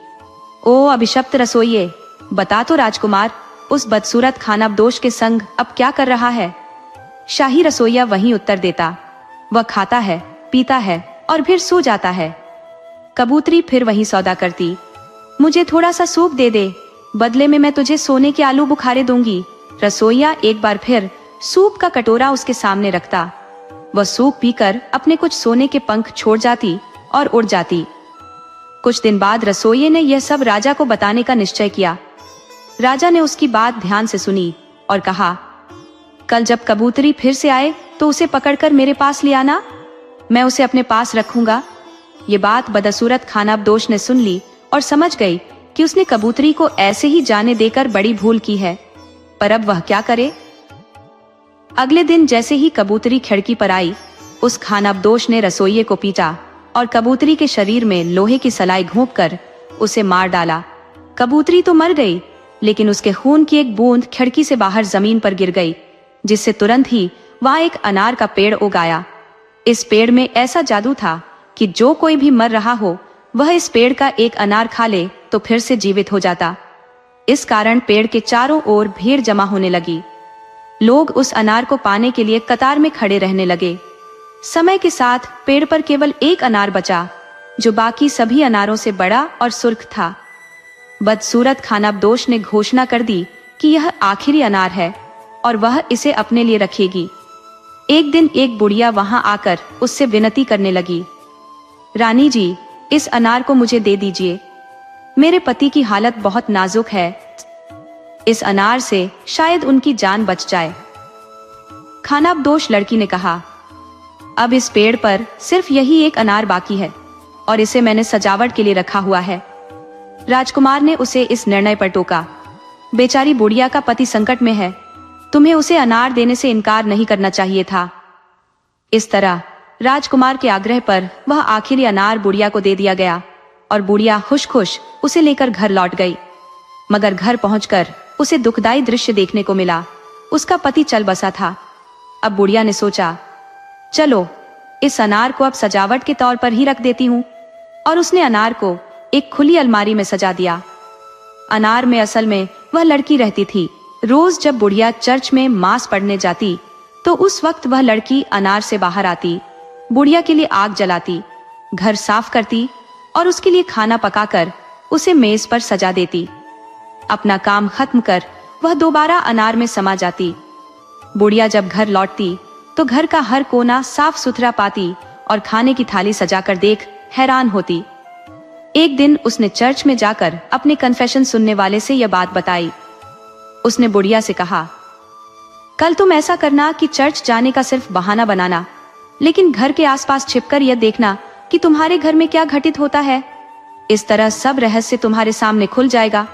ओ अभिशप्त रसोइये, बता तो राजकुमार उस बदसूरत खानाबदोश के संग अब क्या कर रहा है। शाही रसोइया वही उत्तर देता, वह खाता है, पीता है और फिर सो जाता है। कबूतरी फिर वही सौदा करती, मुझे थोड़ा सा सूप दे दे, बदले में मैं तुझे सोने के आलू बुखारे दूंगी। रसोइया एक बार फिर सूप का कटोरा उसके सामने रखता। वह सूप पीकर अपने कुछ सोने के पंख छोड़ जाती और उड़ जाती। कुछ दिन बाद रसोइये ने यह सब राजा को बताने का निश्चय किया। राजा ने उसकी बात ध्यान से सुनी और कहा, कल जब कबूतरी फिर से आए तो उसे पकड़कर मेरे पास ले आना, मैं उसे अपने पास रखूंगा। ये बात बदसूरत खानाबदोश ने सुन ली और समझ गई कि उसने कबूतरी को ऐसे ही जाने देकर बड़ी भूल की है, पर अब वह क्या करे। अगले दिन जैसे ही कबूतरी खिड़की पर आई, उस खानाबदोश ने रसोइये को पीटा और कबूतरी के शरीर में लोहे की सलाई घोंपकर उसे मार डाला। कबूतरी तो मर गई, लेकिन उसके खून की एक बूंद खिड़की से बाहर जमीन पर गिर गई, जिससे तुरंत ही वहां एक अनार का पेड़ उग आया। इस पेड़ में ऐसा जादू था कि जो कोई भी मर रहा हो वह इस पेड़ का एक अनार खा ले तो फिर से जीवित हो जाता। इस कारण पेड़ के चारों ओर भीड़ जमा होने लगी। लोग उस अनार को पाने के लिए कतार में खड़े रहने लगे। समय के साथ पेड़ पर केवल एक अनार बचा, जो बाकी सभी अनारों से बड़ा और सुर्ख था। बदसूरत खानाबदोश ने घोषणा कर दी कि यह आखिरी अनार है और वह इसे अपने लिए रखेगी। एक दिन एक बुढ़िया वहां आकर उससे विनती करने लगी, रानी जी, इस अनार को मुझे दे दीजिए, मेरे पति की हालत बहुत नाजुक है, इस अनार से शायद उनकी जान बच जाए। खानाबदोश लड़की ने कहा, अब इस पेड़ पर सिर्फ यही एक अनार बाकी है और इसे मैंने सजावट के लिए रखा हुआ है। राजकुमार ने उसे इस निर्णय पर टोका, बेचारी बुढ़िया का पति संकट में है, तुम्हें उसे अनार देने से इनकार नहीं करना चाहिए था। इस तरह राजकुमार के आग्रह पर वह आखिरी अनार बुढ़िया को दे दिया गया और बुढ़िया खुश खुश उसे लेकर घर लौट गई। मगर घर पहुंचकर उसे दुखदाई दृश्य देखने को मिला। उसका पति चल बसा था। अब बुढ़िया ने सोचा, चलो इस अनार को अब सजावट के तौर पर ही रख देती हूँ, और उसने अनार को एक खुली अलमारी में सजा दिया। अनार में असल में वह लड़की रहती थी। रोज जब बुढ़िया चर्च में मास पढ़ने जाती तो उस वक्त वह लड़की अनार से बाहर आती, बुढ़िया के लिए आग जलाती, घर साफ करती और उसके लिए खाना पकाकर उसे मेज पर सजा देती। अपना काम खत्म कर वह दोबारा अनार में समा जाती। बुढ़िया जब घर लौटती तो घर का हर कोना साफ सुथरा पाती और खाने की थाली सजाकर देख हैरान होती। एक दिन उसने चर्च में जाकर अपने कन्फेशन सुनने वाले से यह बात बताई। उसने बुढ़िया से कहा, कल तुम ऐसा करना कि चर्च जाने का सिर्फ बहाना बनाना, लेकिन घर के आसपास छिपकर यह देखना कि तुम्हारे घर में क्या घटित होता है। इस तरह सब रहस्य तुम्हारे सामने खुल जाएगा।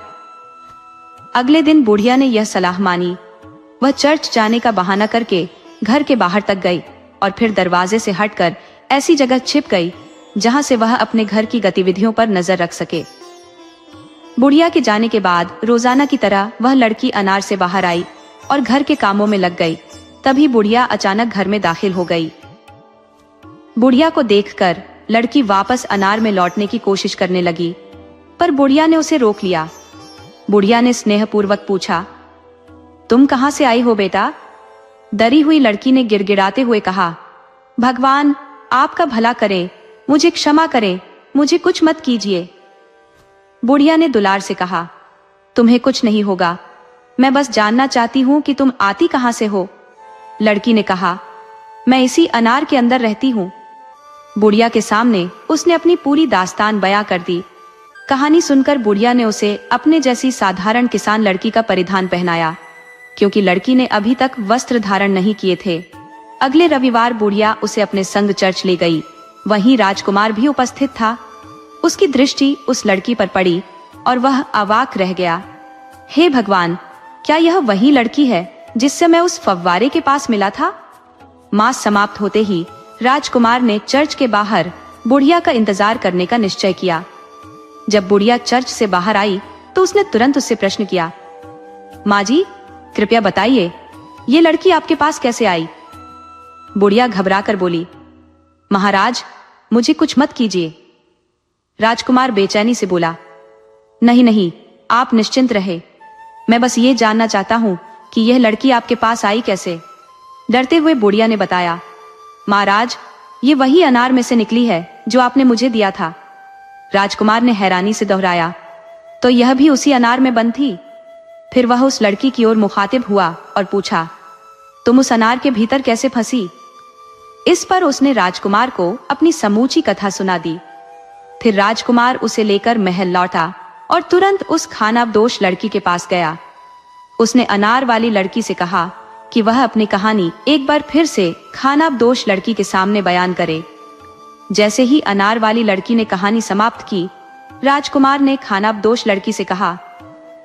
अगले दिन बुढ़िया ने यह सलाह मानी। वह चर्च जाने का बहाना करके घर के बाहर तक गई और फिर दरवाजे से हटकर ऐसी जगह छिप गई जहां से वह अपने घर की गतिविधियों पर नजर रख सके। बुढ़िया के जाने के बाद रोजाना की तरह वह लड़की अनार से बाहर आई और घर के कामों में लग गई। तभी बुढ़िया अचानक घर में दाखिल हो गई। बुढ़िया को देखकर लड़की वापस अनार में लौटने की कोशिश करने लगी, पर बुढ़िया ने उसे रोक लिया। बुढ़िया ने स्नेहपूर्वक पूछा, तुम कहां से आई हो बेटा? डरी हुई लड़की ने गिड़गिड़ाते हुए कहा, भगवान आपका भला करे, मुझे क्षमा करें, मुझे कुछ मत कीजिए। बुढ़िया ने दुलार से कहा, तुम्हें कुछ नहीं होगा, मैं बस जानना चाहती हूं कि तुम आती कहां से हो। लड़की ने कहा, मैं इसी अनार के अंदर रहती हूं। बुढ़िया के सामने उसने अपनी पूरी दास्तान बयां कर दी। कहानी सुनकर बुढ़िया ने उसे अपने जैसी साधारण किसान लड़की का परिधान पहनाया, क्योंकि लड़की ने अभी तक वस्त्र धारण नहीं किए थे। अगले रविवार बुढ़िया उसे अपने संग चर्च ले गई। वहीं राजकुमार भी उपस्थित था। उसकी दृष्टि उस लड़की पर पड़ी और वह अवाक रह गया। हे भगवान, क्या यह वही लड़की है जिससे मैं उस फव्वारे के पास मिला था? मास समाप्त होते ही राजकुमार ने चर्च के बाहर बुढ़िया का इंतजार करने का निश्चय किया। जब बुढ़िया चर्च से बाहर आई तो उसने तुरंत उससे प्रश्न किया, माँ जी, कृपया बताइए, ये लड़की आपके पास कैसे आई? बुढ़िया घबराकर बोली, महाराज, मुझे कुछ मत कीजिए। राजकुमार बेचैनी से बोला, नहीं नहीं, आप निश्चिंत रहे, मैं बस ये जानना चाहता हूँ कि यह लड़की आपके पास आई कैसे? डरते हुए बुढ़िया ने बताया, महाराज, ये वही अनार में से निकली है जो आपने मुझे दिया था। राजकुमार ने हैरानी से दोहराया, तो यह भी उसी अनार में बंद थी? फिर वह उस लड़की की ओर मुखातिब हुआ और पूछा, तुम उस अनार के भीतर कैसे फंसी? इस पर उसने राजकुमार को अपनी समूची कथा सुना दी। फिर राजकुमार उसे लेकर महल लौटा और तुरंत उस खानाबदोश लड़की के पास गया। उसने अनार वाली लड़की से कहा कि वह अपनी कहानी एक बार फिर से खानाबदोश लड़की के सामने बयान करे। जैसे ही अनार वाली लड़की ने कहानी समाप्त की, राजकुमार ने खानाबदोश लड़की से कहा,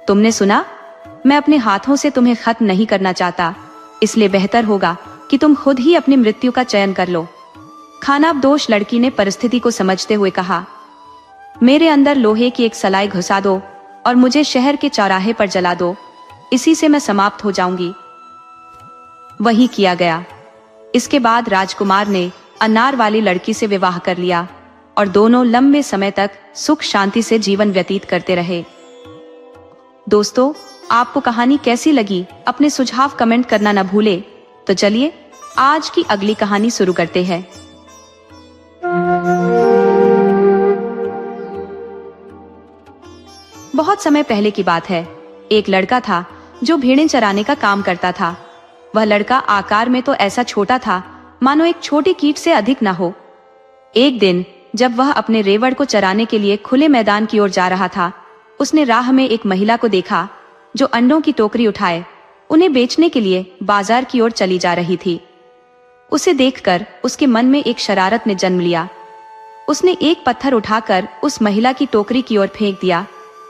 तुमने सुना, मैं अपने हाथों से तुम्हें खत्म नहीं करना चाहता, इसलिए बेहतर होगा कि तुम खुद ही अपनी मृत्यु का चयन कर लो। खानाबदोश लड़की ने परिस्थिति को समझते हुए कहा, मेरे अंदर लोहे की एक सलाई घुसा दो और मुझे शहर के चौराहे पर जला दो, इसी से मैं समाप्त हो जाऊंगी। वही किया गया। इसके बाद राजकुमार ने अनार वाली लड़की से विवाह कर लिया और दोनों लंबे समय तक सुख शांति से जीवन व्यतीत करते रहे। दोस्तों, आपको कहानी कैसी लगी? अपने सुझाव कमेंट करना न भूले। तो चलिए आज की अगली कहानी शुरू करते हैं। बहुत समय पहले की बात है। एक लड़का था जो भेड़ें चराने का काम करता था। वह लड़का आकार में तो ऐसा छोटा था मानो एक छोटी कीट से अधिक न हो। एक दिन जब वह अपने रेवड़ को चराने के लिए खुले मैदान की ओर जा रहा था, उसने राह में एक महिला को देखा जो अंडों की टोकरी उठाए उन्हें बेचने के लिए बाजार की ओर चली जा रही थी। उसे देखकर उसके मन में एक शरारत ने जन्म लिया। उसने एक पत्थर उठाकर उस महिला की टोकरी की ओर फेंक दिया,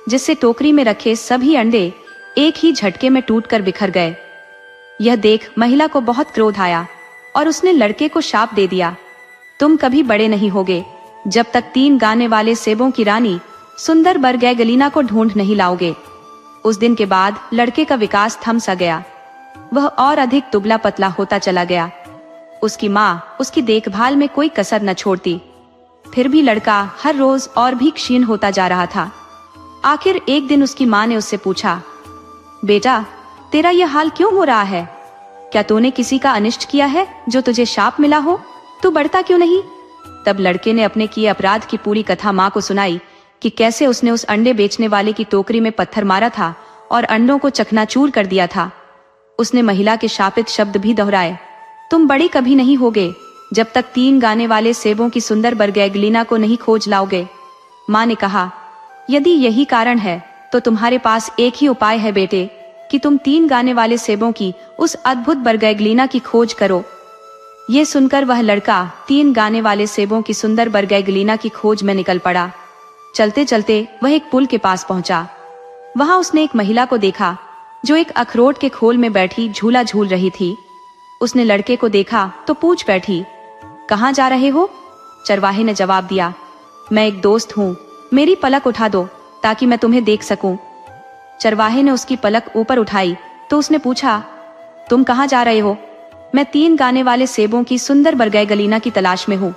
जिससे टोकरी में रखे सभी अंडे एक ही झटके में टूटकर बिखर गए। यह देख महिला को बहुत क्रोध आया और उसने लड़के को शाप दे दिया, तुम कभी बड़े नहीं होगे जब तक 3 गाने वाले सेबों की रानी सुंदर बरगैगलीना को ढूंढ नहीं लाओगे। उस दिन के बाद लड़के का विकास थम सा गया। वह और अधिक दुबला पतला होता चला गया। उसकी माँ उसकी देखभाल में कोई कसर न छोड़ती। फिर भी लड़का हर रोज और भी क्षीण होता जा रहा था। आखिर एक दिन उसकी माँ ने उससे पूछा, बेटा, तेरा यह हाल क्यों हो रहा है? क्या तूने किसी का अनिष्ट किया है जो तुझे शाप मिला हो? तू बढ़ता क्यों नहीं? तब लड़के ने अपने किए अपराध की पूरी कथा माँ को सुनाई कि कैसे उसने उस अंडे बेचने वाले की टोकरी में पत्थर मारा था और अंडों को चकनाचूर कर दिया था। उसने महिला के शापित शब्द भी दोहराए, तुम बड़े कभी नहीं होगे जब तक 3 गाने वाले सेबों की सुंदर बरगैगलीना को नहीं खोज लाओगे। माँ ने कहा, यदि यही कारण है तो तुम्हारे पास एक ही उपाय है बेटे, कि तुम 3 गाने वाले सेबों की उस अद्भुत बरगैगलीना की खोज करो। ये सुनकर वह लड़का 3 गाने वाले सेबों की सुंदर बरगैगलीना की खोज में निकल पड़ा। चलते चलते वह एक पुल के पास पहुंचा। वहां उसने एक महिला को देखा जो एक अखरोट के खोल में बैठी झूला झूल रही थी। उसने लड़के को देखा तो पूछ बैठी, कहाँ जा रहे हो? चरवाहे ने जवाब दिया, मैं एक दोस्त हूँ, मेरी पलक उठा दो ताकि मैं तुम्हें देख सकूं। चरवाहे ने उसकी पलक ऊपर उठाई तो उसने पूछा, तुम कहाँ जा रहे हो? मैं 3 गाने वाले सेबों की सुंदर बरगैगलीना की तलाश में हूँ।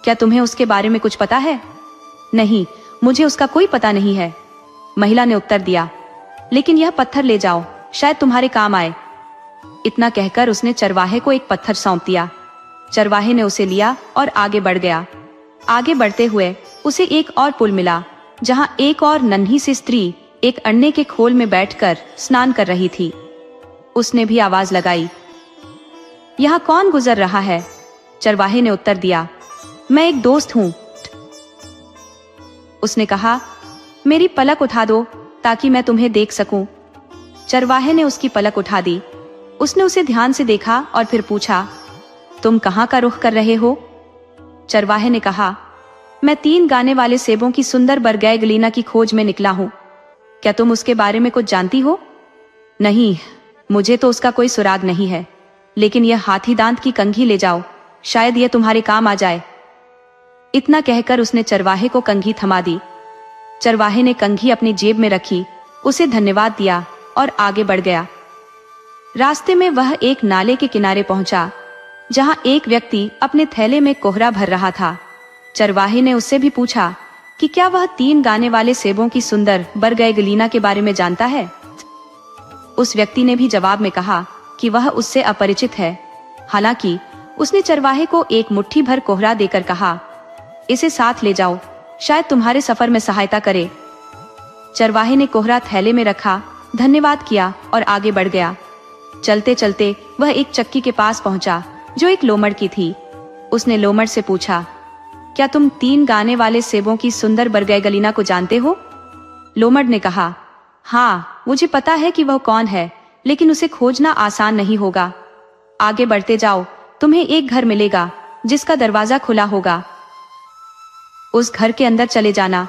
क्या तुम्हें उसके बारे में कुछ पता है? नहीं, मुझे उसका कोई पता नहीं है, महिला ने उत्तर दिया, लेकिन यह पत्थर ले जाओ, शायद तुम्हारे काम आए। इतना कहकर उसने चरवाहे को एक पत्थर सौंप दिया। चरवाहे ने उसे लिया और आगे बढ़ गया। आगे बढ़ते हुए उसे एक और पुल मिला जहां एक और नन्ही सी स्त्री एक अंडे के खोल में बैठकर स्नान कर रही थी। उसने भी आवाज लगाई, यहाँ कौन गुजर रहा है? चरवाहे ने उत्तर दिया, मैं एक दोस्त हूँ। उसने कहा, मेरी पलक उठा दो ताकि मैं तुम्हें देख सकूं। चरवाहे ने उसकी पलक उठा दी। उसने उसे ध्यान से देखा और फिर पूछा, तुम कहाँ का रुख कर रहे हो? चरवाहे ने कहा, मैं 3 गाने वाले सेबों की सुंदर बरगैग लीना की खोज में निकला हूँ। क्या तुम उसके बारे में कुछ जानती हो? नहीं, मुझे तो उसका कोई सुराग नहीं है, लेकिन यह हाथी दांत की कंघी ले जाओ, शायद यह तुम्हारे काम आ जाए। इतना कहकर उसने चरवाहे को कंघी थमा दी। चरवाहे ने कंघी अपनी जेब में रखी, उसे धन्यवाद दिया और आगे बढ़ गया। रास्ते में वह एक नाले के किनारे पहुंचा, जहां एक व्यक्ति अपने थैले में कोहरा भर रहा था। चरवाहे ने उससे भी पूछा कि क्या वह 3 गाने वाले सेबों की सुंदर बरगैग लीना के बारे में जानता है। उस व्यक्ति ने भी जवाब में कहा कि वह उससे अपरिचित है। हालांकि उसने चरवाहे को एक मुट्ठी भर कोहरा देकर कहा, इसे साथ ले जाओ, शायद तुम्हारे सफर में सहायता करे। चरवाहे ने कोहरा थैले में रखा, धन्यवाद किया और आगे बढ़ गया। चलते चलते वह एक चक्की के पास पहुंचा, जो एक लोमड़ की थी। उसने लोमड़ से पूछा, क्या तुम 3 गाने वाले सेबों की सुंदर बरगैग लीना को जानते हो? लोमड़ ने कहा, हाँ, मुझे पता है कि वह कौन है, लेकिन उसे खोजना आसान नहीं होगा। आगे बढ़ते जाओ, तुम्हें एक घर मिलेगा जिसका दरवाजा खुला होगा। उस घर के अंदर चले जाना,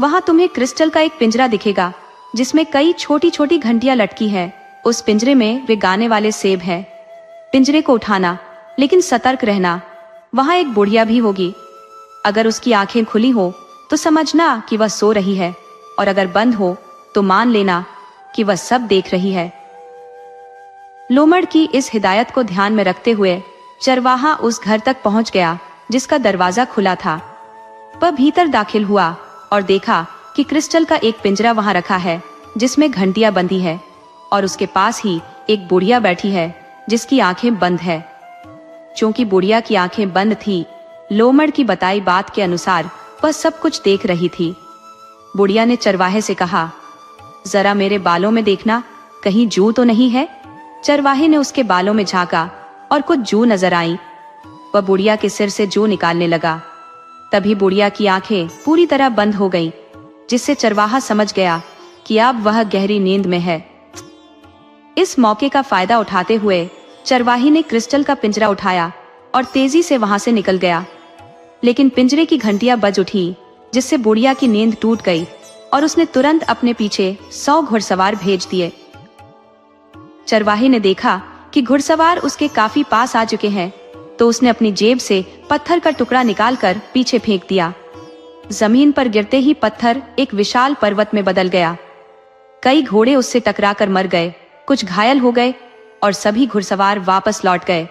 वहां तुम्हें क्रिस्टल का एक पिंजरा दिखेगा जिसमें कई छोटी छोटी घंटियां लटकी है। उस पिंजरे में वे गाने वाले सेब हैं। पिंजरे को उठाना, लेकिन सतर्क रहना, वहां एक बुढ़िया भी होगी। अगर उसकी आंखें खुली हो तो समझना कि वह सो रही है, और अगर बंद हो तो मान लेना कि वह सब देख रही है। लोमड़ की इस हिदायत को ध्यान में रखते हुए चरवाहा उस घर तक पहुंच गया जिसका दरवाजा खुला था। वह भीतर दाखिल हुआ और देखा कि क्रिस्टल का एक पिंजरा वहां रखा है जिसमें घंटियां बंधी है, और उसके पास ही एक बुढ़िया बैठी है जिसकी आंखें बंद है। चूंकि बुढ़िया की आंखें बंद थी, लोमड़ की बताई बात के अनुसार वह सब कुछ देख रही थी। बुढ़िया ने चरवाहे से कहा, जरा मेरे बालों में देखना, कहीं जू तो नहीं है। चरवाहे ने उसके बालों में झांका और कुछ जू नजर आई। वह बुढ़िया के सिर से जू निकालने लगा। तभी बुढ़िया की आंखें पूरी तरह बंद हो गईं, जिससे चरवाहा समझ गया कि अब वह गहरी नींद में है। इस मौके का फायदा उठाते हुए चरवाही ने क्रिस्टल का पिंजरा उठाया और तेजी से वहां से निकल गया। लेकिन पिंजरे की घंटियां बज उठी, जिससे बुढ़िया की नींद टूट गई और उसने तुरंत अपने पीछे 100 घुड़सवार भेज दिए। चरवाहे ने देखा कि घुड़सवार उसके काफी पास आ चुके हैं, तो उसने अपनी जेब से पत्थर का टुकड़ा निकालकर पीछे फेंक दिया। जमीन पर गिरते ही पत्थर एक विशाल पर्वत में बदल गया। कई घोड़े उससे टकराकर मर गए, कुछ घायल हो गए और सभी घुड़सवार वापस लौट गए।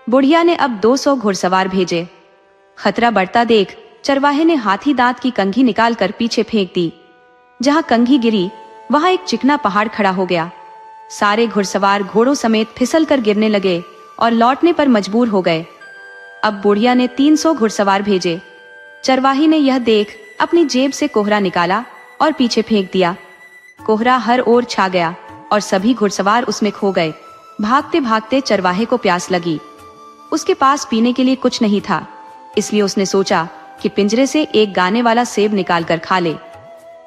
बुढ़िया ने अब 200 घुड़सवार भेजे। खतरा बढ़ता देख चरवाहे ने हाथी दांत की कंघी निकालकर पीछे फेंक दी। जहां कंघी गिरी, वहां एक चिकना पहाड़ खड़ा हो गया। सारे घुड़सवार घोड़ों समेत फिसलकर गिरने लगे और लौटने पर मजबूर हो गए। अब बुढ़िया ने 300 घुड़सवार भेजे। चरवाही ने यह देख अपनी जेब से कोहरा निकाला और पीछे फेंक दिया। कोहरा हर ओर छा गया और सभी घुड़सवार उसमें खो गए। भागते भागते चरवाहे को प्यास लगी। उसके पास पीने के लिए कुछ नहीं था, इसलिए उसने सोचा कि पिंजरे से एक गाने वाला सेब निकाल कर खा ले।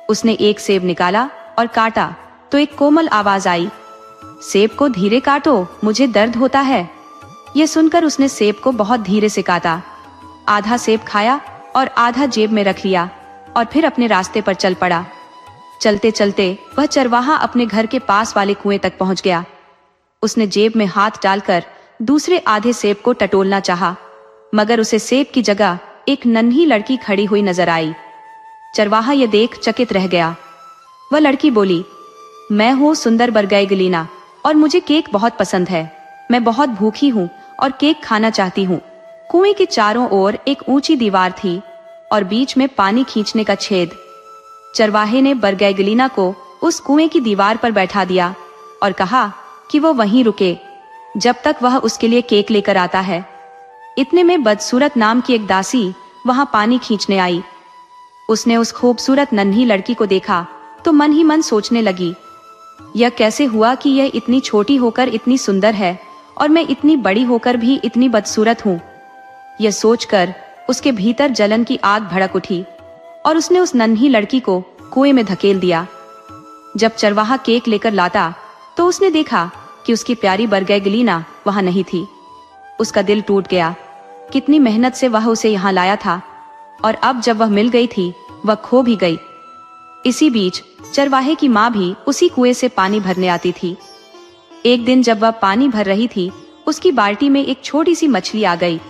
उसने एक सेब निकाला और काटा तो एक कोमल आवाज आई, सेब को धीरे काटो, मुझे दर्द होता है। यह सुनकर उसने सेब को बहुत धीरे से काटा। आधा सेब खाया और आधा जेब में रख लिया और फिर अपने रास्ते पर चल पड़ा। चलते चलते वह चरवाहा अपने घर के पास वाले कुएं तक पहुंच गया। उसने जेब में हाथ डालकर दूसरे आधे सेब को टटोलना चाहा, मगर उसे सेब की जगह एक नन्ही लड़की खड़ी हुई नजर आई। चरवाहा यह देख चकित रह गया। वह लड़की बोली, मैं हूँ सुंदर बरगैग लीना और मुझे केक बहुत पसंद है। मैं बहुत भूखी हूँ और केक खाना चाहती हूँ। कुएं के चारों ओर एक ऊंची दीवार थी और बीच में पानी खींचने का छेद। चरवाहे ने बरगैग लीना को उस कुएं की दीवार पर बैठा दिया और कहा कि वो वहीं रुके जब तक वह उसके लिए केक लेकर आता है। इतने में बदसूरत नाम की एक दासी वहां पानी खींचने आई। उसने उस खूबसूरत नन्ही लड़की को देखा तो मन ही मन सोचने लगी, यह कैसे हुआ कि यह इतनी छोटी होकर इतनी सुंदर है और मैं इतनी बड़ी होकर भी इतनी बदसूरत हूँ। यह सोचकर उसके भीतर जलन की आग भड़क उठी और उसने उस नन्ही लड़की को कुएं में धकेल दिया। जब चरवाहा केक लेकर लाता तो उसने देखा कि उसकी प्यारी बरगैग लीना वहां नहीं थी। उसका दिल टूट गया। कितनी मेहनत से वह उसे यहाँ लाया था, और अब जब वह मिल गई थी, वह खो भी गई। इसी बीच चरवाहे की माँ भी उसी कुएं से पानी भरने आती थी। एक दिन जब वह पानी भर रही थी, उसकी बाल्टी में एक छोटी सी मछली आ गई।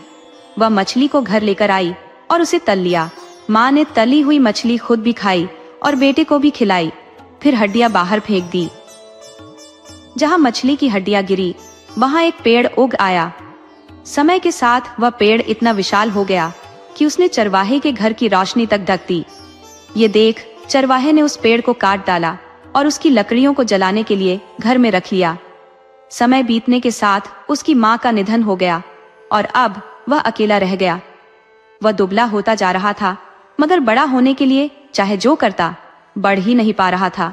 वह मछली को घर लेकर आई और उसे तल लिया। माँ ने तली हुई मछली खुद भी खाई और बेटे को भी खिलाई, फिर हड्डियां बाहर फेंक दी। जहाँ मछली की हड्डियां गिरी, वहाँ एक पेड़ उग आया। समय के साथ वह पेड़ इतना विशाल हो गया कि उसने चरवाहे के घर की रोशनी तक ढक दी। ये देख चरवाहे ने उस पेड़ को काट डाला और उसकी लकड़ियों को जलाने के लिए घर में रख लिया। समय बीतने के साथ उसकी माँ का निधन हो गया और अब वह अकेला रह गया। वह दुबला होता जा रहा था, मगर बड़ा होने के लिए चाहे जो करता, बढ़ ही नहीं पा रहा था।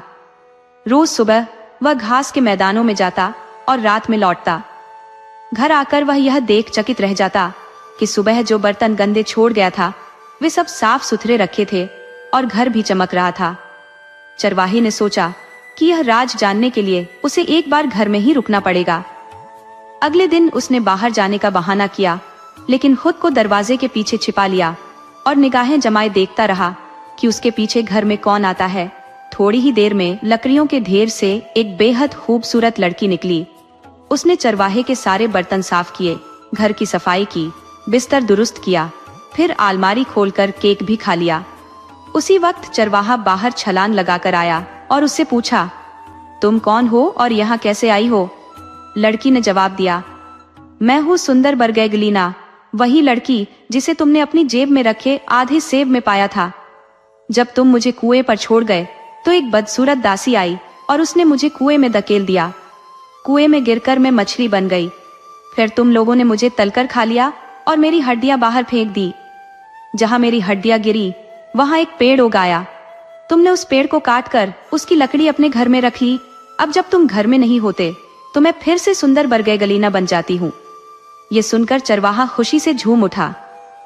रोज सुबह वह घास के मैदानों में जाता और रात में लौटता। घर आकर वह यह देख चकित रह जाता कि सुबह जो बर्तन गंदे छोड़ गया था, वे सब साफ सुथरे रखे थे और घर भी चमक रहा था। चरवाहे ने सोचा कि यह राज जानने के लिए उसे एक बार घर में ही रुकना पड़ेगा। अगले दिन उसने बाहर जाने का बहाना किया, लेकिन खुद को दरवाजे के पीछे छिपा लिया और निगाहें जमाए देखता रहा कि उसके पीछे घर में कौन आता है। थोड़ी ही देर में लकड़ियों के ढेर से एक बेहद खूबसूरत लड़की निकली। उसने चरवाहे के सारे बर्तन साफ किए, घर की सफाई की, बिस्तर दुरुस्त किया, फिर अलमारी खोलकर केक भी खा लिया। उसी वक्त चरवाहा बाहर छलांग लगाकर आया और उससे पूछा, तुम कौन हो और यहाँ कैसे आई हो? लड़की ने जवाब दिया, मैं हूँ सुंदर बरगैगलीना, वही लड़की जिसे तुमने अपनी जेब में रखे आधे सेब में पाया था। जब तुम मुझे कुएं पर छोड़ गए तो एक बदसूरत दासी आई और उसने मुझे कुएं में धकेल दिया। कुएं में गिरकर मैं मछली बन गई। फिर तुम लोगों ने मुझे तलकर खा लिया और मेरी हड्डियां बाहर फेंक दी। जहां मेरी हड्डियां गिरी, वहां एक पेड़ उगाया। तुमने उस पेड़ को काट कर उसकी लकड़ी अपने घर में रख ली। अब जब तुम घर में नहीं होते तो मैं फिर से सुंदर बरगैगलीना बन जाती हूँ। ये सुनकर चरवाहा खुशी से झूम उठा।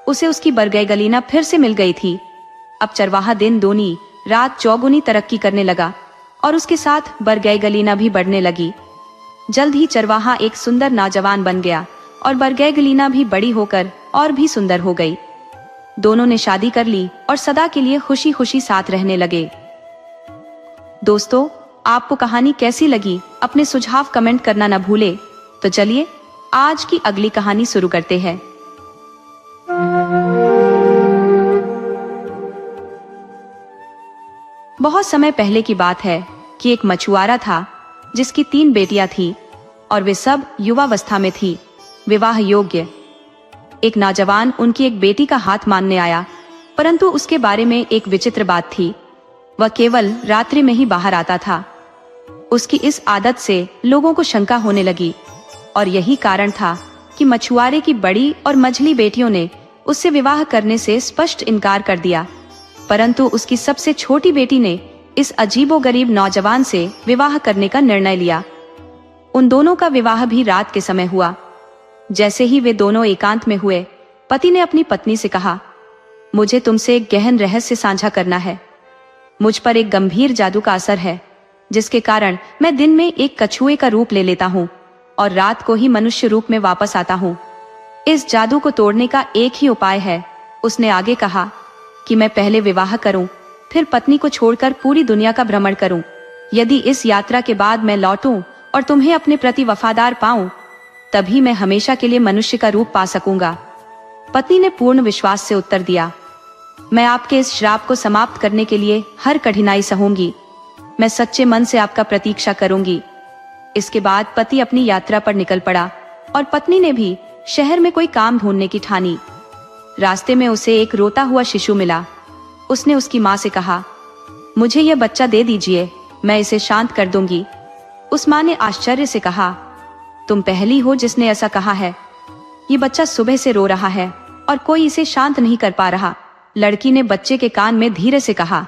उसे उसकी बरगैगलीना फिर से मिल गई थी। अब चरवाहा दिन दूनी रात चौगुनी तरक्की करने लगा और उसके साथ बरगैगलीना भी बढ़ने लगी। जल्द ही चरवाहा एक सुंदर नौजवान बन गया और बरगैगलीना भी बड़ी होकर और भी सुंदर हो गई। दोनों ने शादी कर ली और सदा के लिए खुशी खुशी साथ रहने लगे। दोस्तों, आपको कहानी कैसी लगी? अपने सुझाव कमेंट करना न भूले। तो चलिए आज की अगली कहानी शुरू करते हैं। बहुत समय पहले की बात है कि एक मछुआरा था जिसकी 3 बेटियां थी और वे सब युवावस्था में थी, विवाह योग्य। एक नौजवान उनकी एक बेटी का हाथ मांगने आया, परंतु उसके बारे में एक विचित्र बात थी। वह केवल रात्रि में ही बाहर आता था। उसकी इस आदत से लोगों को शंका होने लगी और यही कारण था कि मछुआरे की बड़ी और मझली बेटियों ने उससे विवाह करने से स्पष्ट इनकार कर दिया। परंतु उसकी सबसे छोटी बेटी ने इस अजीबोगरीब नौजवान से विवाह करने का निर्णय लिया। उन दोनों का विवाह भी रात के समय हुआ। जैसे ही वे दोनों एकांत में हुए, पति ने अपनी पत्नी से कहा, मुझे तुमसे एक गहन रहस्य साझा करना है। मुझ पर एक गंभीर जादू का असर है, जिसके कारण मैं दिन में एक कछुए का रूप ले लेता हूँ और रात को ही मनुष्य रूप में वापस आता हूँ। इस जादू को तोड़ने का एक ही उपाय है। उसने आगे कहा कि मैं पहले विवाह करूं, फिर पत्नी को छोड़कर पूरी दुनिया का भ्रमण करूं। यदि इस यात्रा के बाद मैं लौटूं और तुम्हें अपने प्रति वफादार पाऊं, तभी मैं हमेशा के लिए मनुष्य का रूप पा सकूंगा। पत्नी ने पूर्ण विश्वास से उत्तर दिया, मैं आपके इस श्राप को समाप्त करने के लिए हर कठिनाई सहूंगी। मैं सच्चे मन से आपका प्रतीक्षा करूंगी। इसके बाद पति अपनी यात्रा पर निकल पड़ा और पत्नी ने भी शहर में कोई काम ढूंढने की ठानी। रास्ते में उसे एक रोता हुआ शिशु मिला। उसने उसकी माँ से कहा, मुझे यह बच्चा दे दीजिए, मैं इसे शांत कर दूंगी। उस माँ ने आश्चर्य से कहा, तुम पहली हो जिसने ऐसा कहा है। ये बच्चा सुबह से रो रहा है और कोई इसे शांत नहीं कर पा रहा। लड़की ने बच्चे के कान में धीरे से कहा,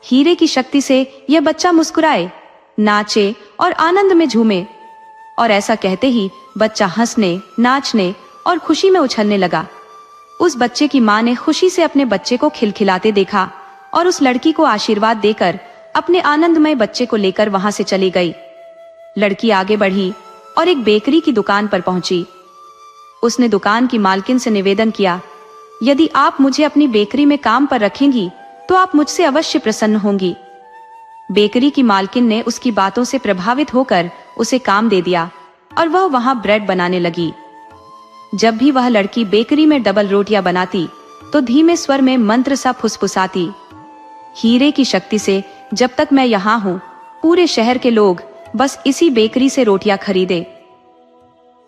हीरे की शक्ति से यह बच्चा मुस्कुराए, नाचे और आनंद में झूमे। और ऐसा कहते ही बच्चा हंसने, नाचने और खुशी में उछलने लगा। उस बच्चे की माँ ने खुशी से अपने बच्चे को खिलखिलाते देखा और उस लड़की को आशीर्वाद देकर अपने आनंदमय बच्चे को लेकर वहां से चली गई। लड़की आगे बढ़ी और एक बेकरी की दुकान पर पहुंची। उसने दुकान की मालकिन से निवेदन किया, यदि आप मुझे अपनी बेकरी में काम पर रखेंगी तो आप मुझसे अवश्य प्रसन्न होंगी। बेकरी की मालकिन ने उसकी बातों से प्रभावित होकर उसे काम दे दिया और वह वहां ब्रेड बनाने लगी। जब भी वह लड़की बेकरी में डबल रोटियां बनाती तो धीमे स्वर में मंत्र सा फुसफुसाती, हीरे की शक्ति से जब तक मैं यहाँ हूँ पूरे शहर के लोग बस इसी बेकरी से रोटियां खरीदे।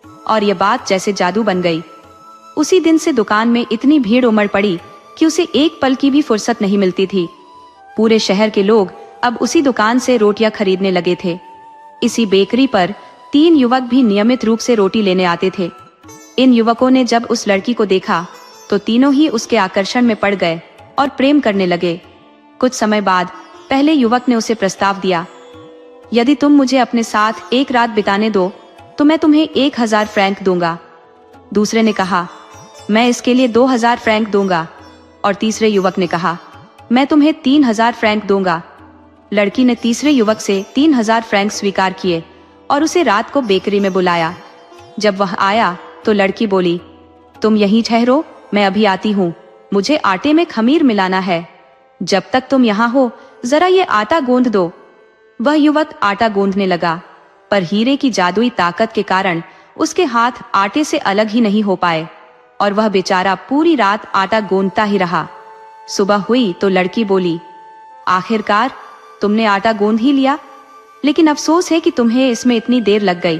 और यह बात जैसे जादू बन गई। उसी दिन से दुकान में इतनी भीड़ उमड़ पड़ी कि उसे एक पल की भी फुर्सत नहीं मिलती थी। पूरे शहर के लोग अब उसी दुकान से रोटियां खरीदने लगे थे। इसी बेकरी पर 3 युवक भी नियमित रूप से रोटी लेने आते थे। इन युवकों ने जब उस लड़की को देखा तो तीनों ही उसके आकर्षण में पड़ गए और प्रेम करने लगे। कुछ समय बाद पहले युवक ने उसे प्रस्ताव दिया, यदि तुम मुझे अपने साथ एक रात बिताने दो तो मैं तुम्हें 1000 फ्रैंक दूंगा। दूसरे ने कहा, मैं इसके लिए 2000 फ्रैंक दूंगा। और तीसरे युवक ने कहा, मैं तुम्हें 3000 फ्रैंक दूंगा। लड़की ने तीसरे युवक से 3000 फ्रैंक स्वीकार किए और उसे रात को बेकरी में बुलाया। जब वह आया तो लड़की बोली, तुम यहीं ठहरो, मैं अभी आती हूँ, मुझे आटे में खमीर मिलाना है। जब तक तुम यहाँ हो जरा ये आटा गूंद दो। वह युवक आटा गूंदने लगा, पर हीरे की जादुई ताकत के कारण उसके हाथ आटे से अलग ही नहीं हो पाए और वह बेचारा पूरी रात आटा गूंदता ही रहा। सुबह हुई तो लड़की बोली, आखिरकार तुमने आटा गूंद ही लिया, लेकिन अफसोस है कि तुम्हें इसमें इतनी देर लग गई।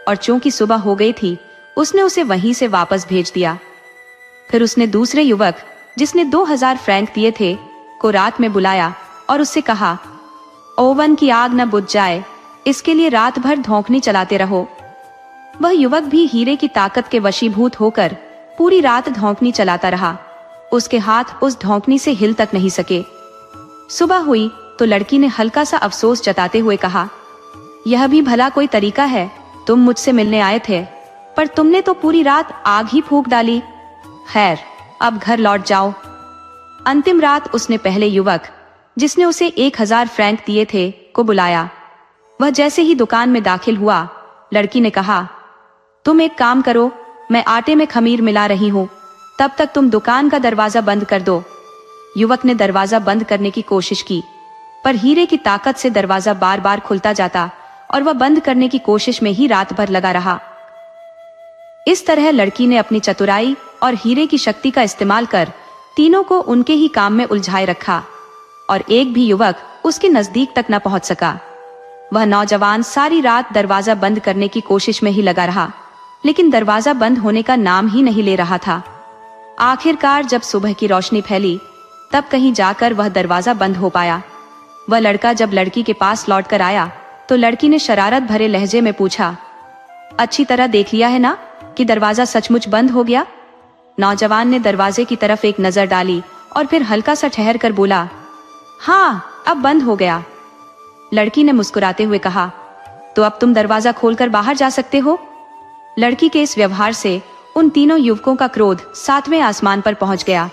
और चूंकि सुबह हो गई थी उसने उसे वहीं से वापस भेज दिया। फिर उसने दूसरे युवक, जिसने 2000 फ्रैंक दिए थे, को रात में बुलाया और उससे कहा, ओवन की आग न बुझ जाए, इसके लिए रात भर धौंकनी चलाते रहो। वह युवक भी हीरे की ताकत के वशीभूत होकर पूरी रात धौंकनी चलाता रहा। उसके हाथ उस धौंकनी से हिल तक नहीं सके। सुबह हुई तो लड़की ने हल्का सा अफसोस जताते हुए कहा, यह भी भला कोई तरीका है, तुम मुझसे मिलने आए थे पर तुमने तो पूरी रात आग ही फूंक डाली। खैर, अब घर लौट जाओ। अंतिम रात उसने पहले युवक, जिसने उसे 1000 फ्रैंक दिए थे, को बुलाया। वह जैसे ही दुकान में दाखिल हुआ, लड़की ने कहा, तुम एक काम करो, मैं आटे में खमीर मिला रही हूँ, तब तक तुम दुकान का दरवाजा बंद कर दो। युवक ने दरवाजा बंद करने की कोशिश की, पर हीरे की ताकत से दरवाजा बार बार खुलता जाता और वह बंद करने की कोशिश में ही रात भर लगा रहा। इस तरह लड़की ने अपनी चतुराई और हीरे की शक्ति का इस्तेमाल कर तीनों को उनके ही काम में उलझाए रखा और एक भी युवक उसके नजदीक तक न पहुंच सका। वह नौजवान सारी रात दरवाजा बंद करने की कोशिश में ही लगा रहा, लेकिन दरवाजा बंद होने का नाम ही नहीं ले रहा था। आखिरकार जब सुबह की रोशनी फैली तब कहीं जाकर वह दरवाजा बंद हो पाया। वह लड़का जब लड़की के पास लौटकर आया तो लड़की ने शरारत भरे लहजे में पूछा, अच्छी तरह देख लिया है ना कि दरवाजा सचमुच बंद हो गया? नौजवान ने दरवाजे की तरफ एक नजर डाली और फिर हल्का सा ठहर कर बोला, हाँ, अब बंद हो गया। लड़की ने मुस्कुराते हुए कहा, तो अब तुम दरवाजा खोलकर बाहर जा सकते हो। लड़की के इस व्यवहार से उन तीनों युवकों का क्रोध 7वें आसमान पर पहुंच गया।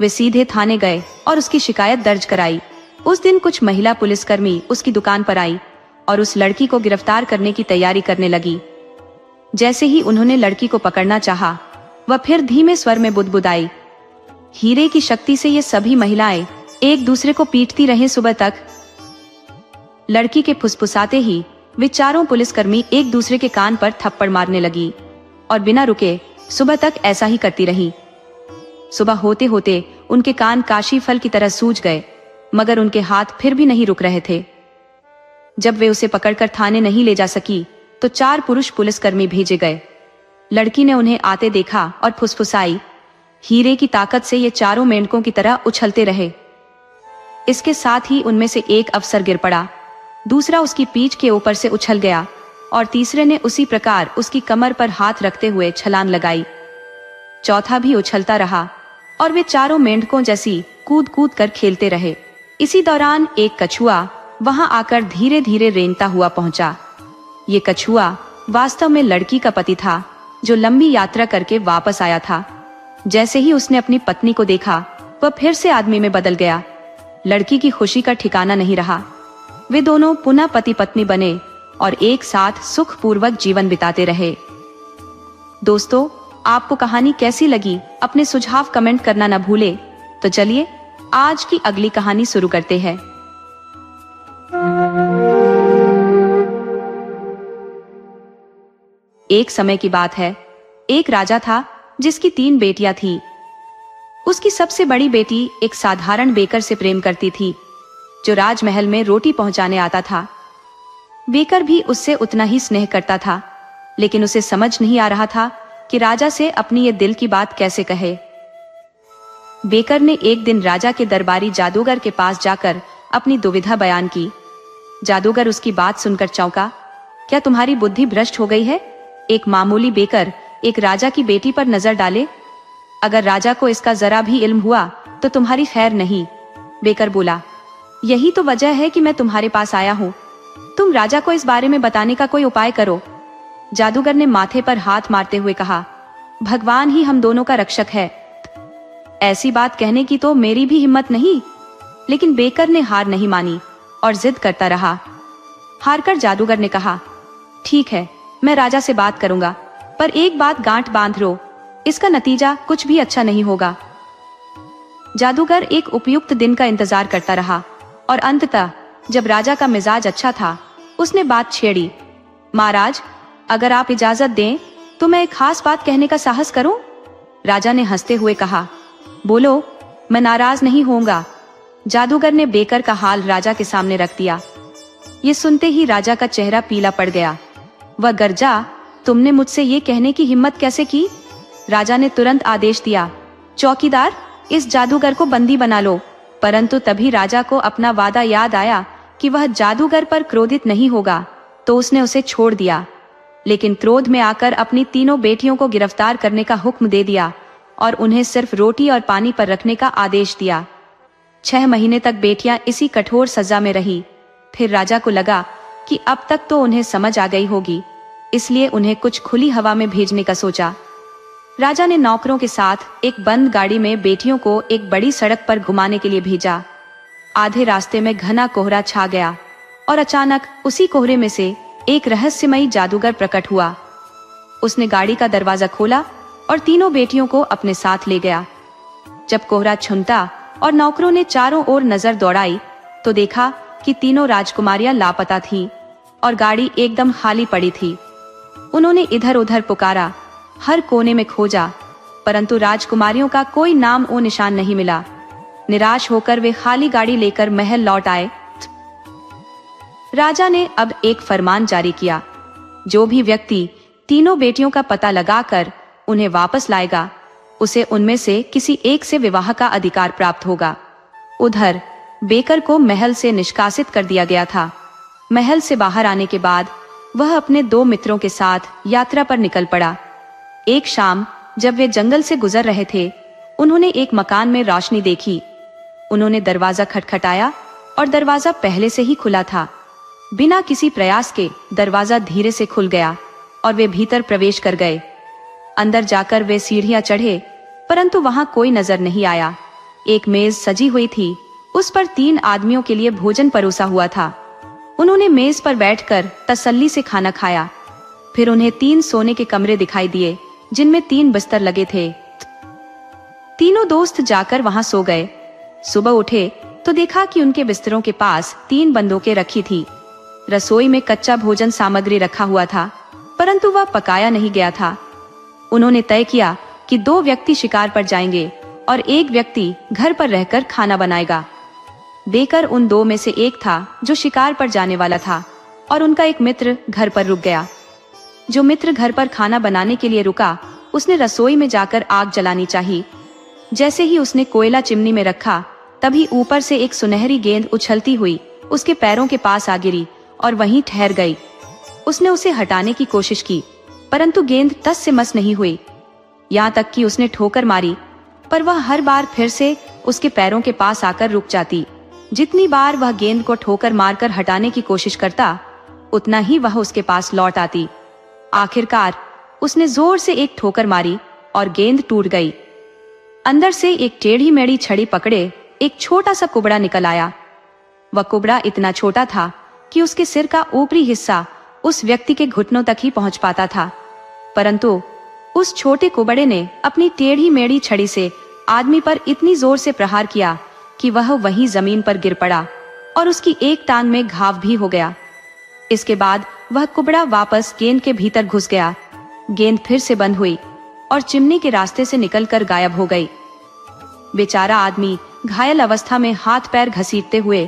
वे सीधे थाने गए और उसकी शिकायत दर्ज कराई। उस दिन कुछ महिला पुलिसकर्मी उसकी दुकान पर आई और उस लड़की को गिरफ्तार करने की तैयारी करने लगी। जैसे ही उन्होंने लड़की को पकड़ना चाहा, वह फिर धीमे स्वर में बुदबुदाई। हीरे की शक्ति से ये सभी महिलाएं एक दूसरे को पीटती रहीं सुबह तक। लड़की के फुसफुसाते ही वे चारों पुलिसकर्मी एक दूसरे के कान पर थप्पड़ मारने लगी और बिना रुके सुबह तक ऐसा ही करती रही। सुबह होते होते उनके कान काशी फल की तरह सूज गए, मगर उनके हाथ फिर भी नहीं रुक रहे थे। जब वे उसे पकड़कर थाने नहीं ले जा सकी तो 4 पुरुष पुलिसकर्मी भेजे गए। लड़की ने उन्हें आते देखा और फुसफुसाई। हीरे की ताकत से ये चारों मेंढकों की तरह उछलते रहे। इसके साथ ही उनमें से एक अफसर गिर पड़ा, दूसरा उसकी पीठ के ऊपर से उछल गया और तीसरे ने उसी प्रकार उसकी कमर पर हाथ रखते हुए छलांग लगाई। चौथा भी उछलता रहा और वे चारों मेंढकों जैसी कूद कूद कर खेलते रहे। इसी दौरान एक कछुआ वहां आकर धीरे धीरे रेंगता हुआ पहुंचा। ये कछुआ वास्तव में लड़की का पति था, जो लंबी यात्रा करके वापस आया था। जैसे ही उसने अपनी पत्नी को देखा, वह फिर से आदमी में बदल गया। लड़की की खुशी का ठिकाना नहीं रहा। वे दोनों पुनः पति पत्नी बने और एक साथ सुखपूर्वक जीवन बिताते रहे। दोस्तों, आपको कहानी कैसी लगी अपने सुझाव कमेंट करना न भूले। तो चलिए आज की अगली कहानी शुरू करते हैं। एक समय की बात है, एक राजा था जिसकी 3 बेटियां थी। उसकी सबसे बड़ी बेटी एक साधारण बेकर से प्रेम करती थी जो राजमहल में रोटी पहुंचाने आता था। बेकर भी उससे उतना ही स्नेह करता था, लेकिन उसे समझ नहीं आ रहा था कि राजा से अपनी ये दिल की बात कैसे कहे। बेकर ने एक दिन राजा के दरबारी जादूगर के पास जाकर अपनी दुविधा बयान की। जादूगर उसकी बात सुनकर चौंका। क्या तुम्हारी बुद्धि भ्रष्ट हो गई है? एक मामूली बेकर एक राजा की बेटी पर नजर डाले? अगर राजा को इसका जरा भी इल्म हुआ तो तुम्हारी खैर नहीं। बेकर बोला, यही तो वजह है कि मैं तुम्हारे पास आया हूँ। तुम राजा को इस बारे में बताने का कोई उपाय करो। जादूगर ने माथे पर हाथ मारते हुए कहा, भगवान ही हम दोनों का रक्षक है। ऐसी बात कहने की तो मेरी भी हिम्मत नहीं। लेकिन बेकर ने हार नहीं मानी और जिद करता रहा। हारकर जादूगर ने कहा, ठीक है, मैं राजा से बात करूंगा, पर एक बात गांठ बांध लो, इसका नतीजा कुछ भी अच्छा नहीं होगा। जादूगर एक उपयुक्त दिन का इंतजार करता रहा और अंततः जब राजा का मिजाज अच्छा था, उसने बात छेड़ी। महाराज, अगर आप इजाजत दें तो मैं एक खास बात कहने का साहस करूं? राजा ने हंसते हुए कहा, बोलो, मैं नाराज नहीं होऊंगा। जादूगर ने बेकर का हाल राजा के सामने रख दिया। ये सुनते ही राजा का चेहरा पीला पड़ गया। वह गरजा, तुमने मुझसे ये कहने की हिम्मत कैसे की? राजा ने तुरंत आदेश दिया, चौकीदार, इस जादूगर को बंदी बना लो। परंतु तभी राजा को अपना वादा याद आया कि वह जादूगर पर क्रोधित नहीं होगा, तो उसने उसे छोड़ दिया। लेकिन क्रोध में आकर अपनी तीनों बेटियों को गिरफ्तार करने का हुक्म दे दिया और उन्हें सिर्फ रोटी और पानी पर रखने का आदेश दिया। 6 महीने तक बेटियां इसी कठोर सजा में रही। फिर राजा को लगा कि अब तक तो उन्हें समझ आ गई होगी, इसलिए उन्हें कुछ खुली हवा में भेजने का सोचा। राजा ने नौकरों के साथ एक बंद गाड़ी में बेटियों को एक बड़ी सड़क पर घुमाने के लिए भेजा। आधे रास्ते में घना कोहरा छा गया और अचानक उसी कोहरे में से एक रहस्यमयी जादूगर प्रकट हुआ। उसने गाड़ी का दरवाजा खोला और तीनों बेटियों को अपने साथ ले गया। जब कोहरा छुनता और नौकरों ने चारों ओर नजर दौड़ाई तो देखा कि तीनों राजकुमारियां लापता थीं और गाड़ी एकदम खाली पड़ी थी। उन्होंने इधर उधर पुकारा, हर कोने में खोजा, परंतु राजकुमारियों का कोई नाम ओ निशान नहीं मिला। निराश होकर वे खाली गाड़ी लेकर महल लौट आए। राजा ने अब एक फरमान जारी किया, जो भी व्यक्ति तीनों बेटियों का पता लगाकर उन्हें वापस लाएगा, उसे उनमें से किसी एक से विवाह का अधिकार प्राप्त होगा। उधर बेकर को महल से निष्कासित कर दिया गया था। महल से बाहर आने के बाद वह अपने 2 मित्रों के साथ यात्रा पर निकल पड़ा। एक शाम जब वे जंगल से गुजर रहे थे, उन्होंने एक मकान में रोशनी देखी। उन्होंने दरवाजा खटखटाया और दरवाजा पहले से ही खुला था। बिना किसी प्रयास के दरवाजा धीरे से खुल गया और वे भीतर प्रवेश कर गए। अंदर जाकर वे सीढ़ियां चढ़े, परंतु वहां कोई नजर नहीं आया। एक मेज सजी हुई थी, उस पर 3 आदमियों के लिए भोजन परोसा हुआ था। उन्होंने मेज पर बैठकर तसल्ली से खाना खाया। फिर उन्हें 3 सोने के कमरे दिखाई दिए, जिनमें 3 बिस्तर लगे थे। तीनों दोस्त जाकर वहां सो गए। सुबह उठे तो देखा कि उनके बिस्तरों के पास 3 बंदूकें रखी थी। रसोई में कच्चा भोजन सामग्री रखा हुआ था, परंतु वह पकाया नहीं गया था। उन्होंने तय किया कि 2 व्यक्ति शिकार पर जाएंगे और एक व्यक्ति घर पर रहकर खाना बनाएगा। बेकर उन 2 में से एक था जो शिकार पर जाने वाला था और उनका एक मित्र घर पर रुक गया। जो मित्र घर पर खाना बनाने के लिए रुका, उसने रसोई में जाकर आग जलानी चाहिए। जैसे ही उसने कोयला चिमनी में रखा, तभी ऊपर से एक सुनहरी गेंद उछलती हुई उसके पैरों के पास आ गिरी और वहीं ठहर गई। उसने उसे हटाने की कोशिश की, परंतु गेंद तस से मस नहीं हुई। यहाँ तक कि उसने ठोकर मारी, पर वह हर बार फिर से उसके पैरों के पास आकर रुक जाती। जितनी बार वह गेंद को ठोकर मारकर हटाने की कोशिश करता, उतना ही वह उसके पास लौट आती। आखिरकार उसने जोर से एक ठोकर मारी और गेंद टूट गई। अंदर से एक टेढ़ी मेढ़ी छड़ी पकड़े एक छोटा सा कुबड़ा निकल आया। वह कुबड़ा इतना छोटा था कि उसके सिर का ऊपरी हिस्सा उस व्यक्ति के घुटनों तक ही पहुंच पाता था, परंतु उस छोटे कुबड़े ने अपनी टेढ़ी मेढ़ी छड़ी से आदमी पर इतनी जोर से प्रहार किया कि वह वहीं जमीन पर गिर पड़ा और उसकी एक टांग में घाव भी हो गया। इसके बाद वह कुबड़ा वापस गेंद के भीतर घुस गया। गेंद फिर से बंद हुई और चिमनी के रास्ते से निकलकर गायब हो गई। बेचारा आदमी घायल अवस्था में हाथ पैर घसीटते हुए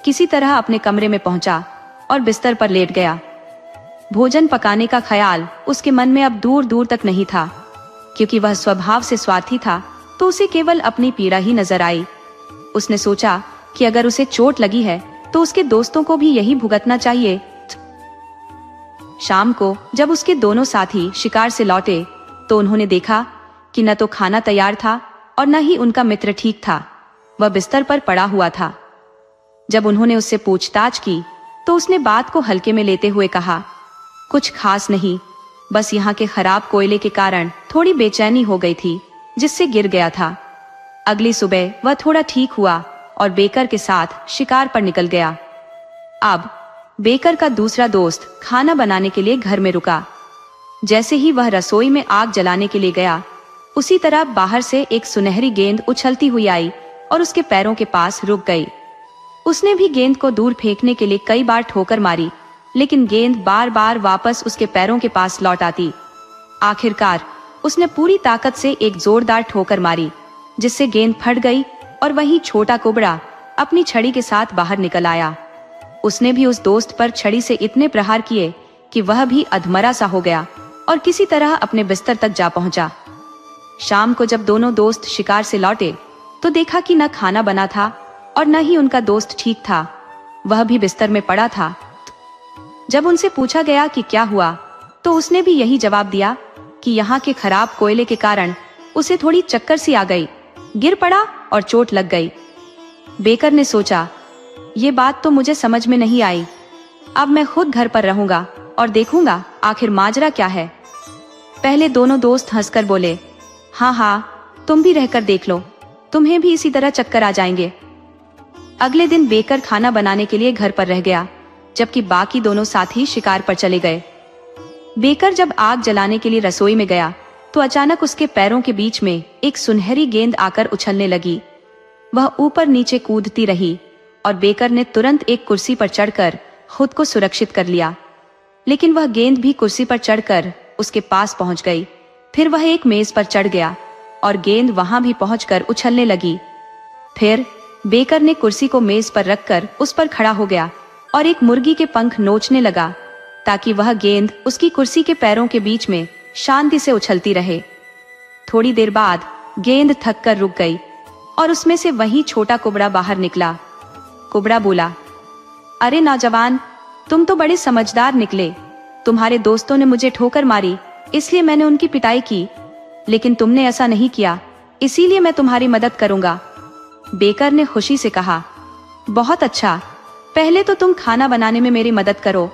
किसी तरह अपने कमरे में पहुंचा और बिस्तर पर लेट गया। भोजन पकाने का ख्याल उसके मन में अब दूर दूर तक नहीं था, क्योंकि वह स्वभाव से स्वार्थी था तो उसे केवल अपनी पीड़ा ही नजर आई। उसने सोचा कि अगर उसे चोट लगी है तो उसके दोस्तों को भी यही भुगतना चाहिए। शाम को जब उसके दोनों साथी शिकार से लौटे तो उन्होंने देखा कि न तो खाना तैयार था और न ही उनका मित्र ठीक था। वह बिस्तर पर पड़ा हुआ था। जब उन्होंने उससे पूछताछ की तो उसने बात को हल्के में लेते हुए कहा, कुछ खास नहीं, बस यहाँ के खराब कोयले के कारण थोड़ी बेचैनी हो गई थी जिससे गिर गया था। अगली सुबह वह थोड़ा ठीक हुआ और बेकर के साथ शिकार पर निकल गया। अब बेकर का दूसरा दोस्त खाना बनाने के लिए घर में रुका। जैसे ही वह रसोई में आग जलाने के लिए गया, उसी तरह बाहर से एक सुनहरी गेंद उछलती हुई आई और उसके पैरों के पास रुक गई। उसने भी गेंद को दूर फेंकने के लिए कई बार ठोकर मारी, लेकिन गेंद बार बार वापस उसके पैरों के पास लौट आती। आखिरकार उसने पूरी ताकत से एक जोरदार ठोकर मारी, जिससे गेंद फट गई और वही छोटा कुबड़ा अपनी छड़ी के साथ बाहर निकल आया। उसने भी उस दोस्त पर छड़ी से इतने प्रहार किए कि वह भी अधमरा सा हो गया और किसी तरह अपने बिस्तर तक जा पहुंचा। शाम को जब दोनों दोस्त शिकार से लौटे तो देखा कि न खाना बना था और न ही उनका दोस्त ठीक था। वह भी बिस्तर में पड़ा था। जब उनसे पूछा गया कि क्या हुआ तो उसने भी यही जवाब दिया कि यहाँ के खराब कोयले के कारण उसे थोड़ी चक्कर सी आ गई, गिर पड़ा और चोट लग गई। बेकर ने सोचा, ये बात तो मुझे समझ में नहीं आई। अब मैं खुद घर पर रहूंगा और देखूंगा आखिर माजरा क्या है। पहले दोनों दोस्त हंसकर बोले, हाँ हाँ, तुम भी रहकर देख लो, तुम्हें भी इसी तरह चक्कर आ जाएंगे। अगले दिन बेकर खाना बनाने के लिए घर पर रह गया, जबकि बाकी दोनों साथी शिकार पर चले गए। बेकर जब आग जलाने के लिए रसोई में गया तो अचानक उसके पैरों के बीच में एक सुनहरी गेंद आकर उछलने लगी। वह ऊपर नीचे कूदती रही और बेकर ने तुरंत एक कुर्सी पर चढ़कर खुद को सुरक्षित कर लिया। लेकिन वह गेंद भी कुर्सी पर चढ़कर उसके पास पहुंच गई। फिर वह एक मेज पर चढ़ गया और गेंद वहां भी पहुंचकर उछलने लगी। फिर बेकर ने कुर्सी को मेज पर रखकर उस पर खड़ा हो गया और एक मुर्गी के पंख नोचने लगा ताकि वह गेंद उसकी कुर्सी के पैरों के बीच में शांति से उछलती रहे। थोड़ी देर बाद गेंद थक कर रुक गई और उसमें से वही छोटा कुबड़ा बाहर निकला। कुबड़ा बोला, अरे नौजवान, तुम तो बड़े समझदार निकले। तुम्हारे दोस्तों ने मुझे ठोकर मारी, इसलिए मैंने उनकी पिटाई की, लेकिन तुमने ऐसा नहीं किया, इसीलिए मैं तुम्हारी मदद करूंगा। बेकर ने खुशी से कहा, बहुत अच्छा, पहले तो तुम खाना बनाने में मेरी मदद करो।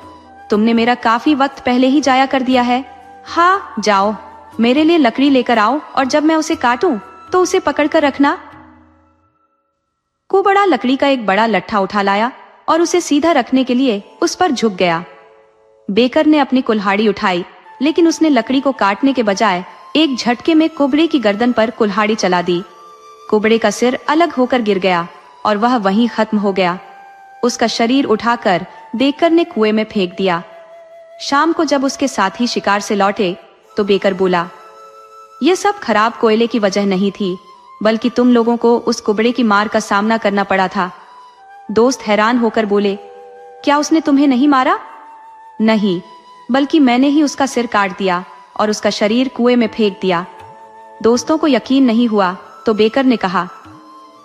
तुमने मेरा काफी वक्त पहले ही जाया कर दिया है। हाँ, जाओ, मेरे लिए लकड़ी लेकर आओ और जब मैं उसे काटूं तो उसे पकड़कर रखना। कुबड़ा लकड़ी का एक बड़ा लट्ठा उठा लाया और उसे सीधा रखने के लिए उस पर झुक गया। बेकर ने अपनी कुल्हाड़ी उठाई, लेकिन उसने लकड़ी को काटने के बजाय एक झटके में कुबड़े की गर्दन पर कुल्हाड़ी चला दी। कुबड़े का सिर अलग होकर गिर गया और वह वहीं खत्म हो गया। उसका शरीर उठाकर बेकर ने कुएं में फेंक दिया। शाम को जब उसके साथी शिकार से लौटे तो बेकर बोला, यह सब खराब कोयले की वजह नहीं थी, बल्कि तुम लोगों को उस कुबड़े की मार का सामना करना पड़ा था। दोस्त हैरान होकर बोले, क्या उसने तुम्हें नहीं मारा? नहीं, बल्कि मैंने ही उसका सिर काट दिया और उसका शरीर कुएं में फेंक दिया। दोस्तों को यकीन नहीं हुआ तो बेकर ने कहा,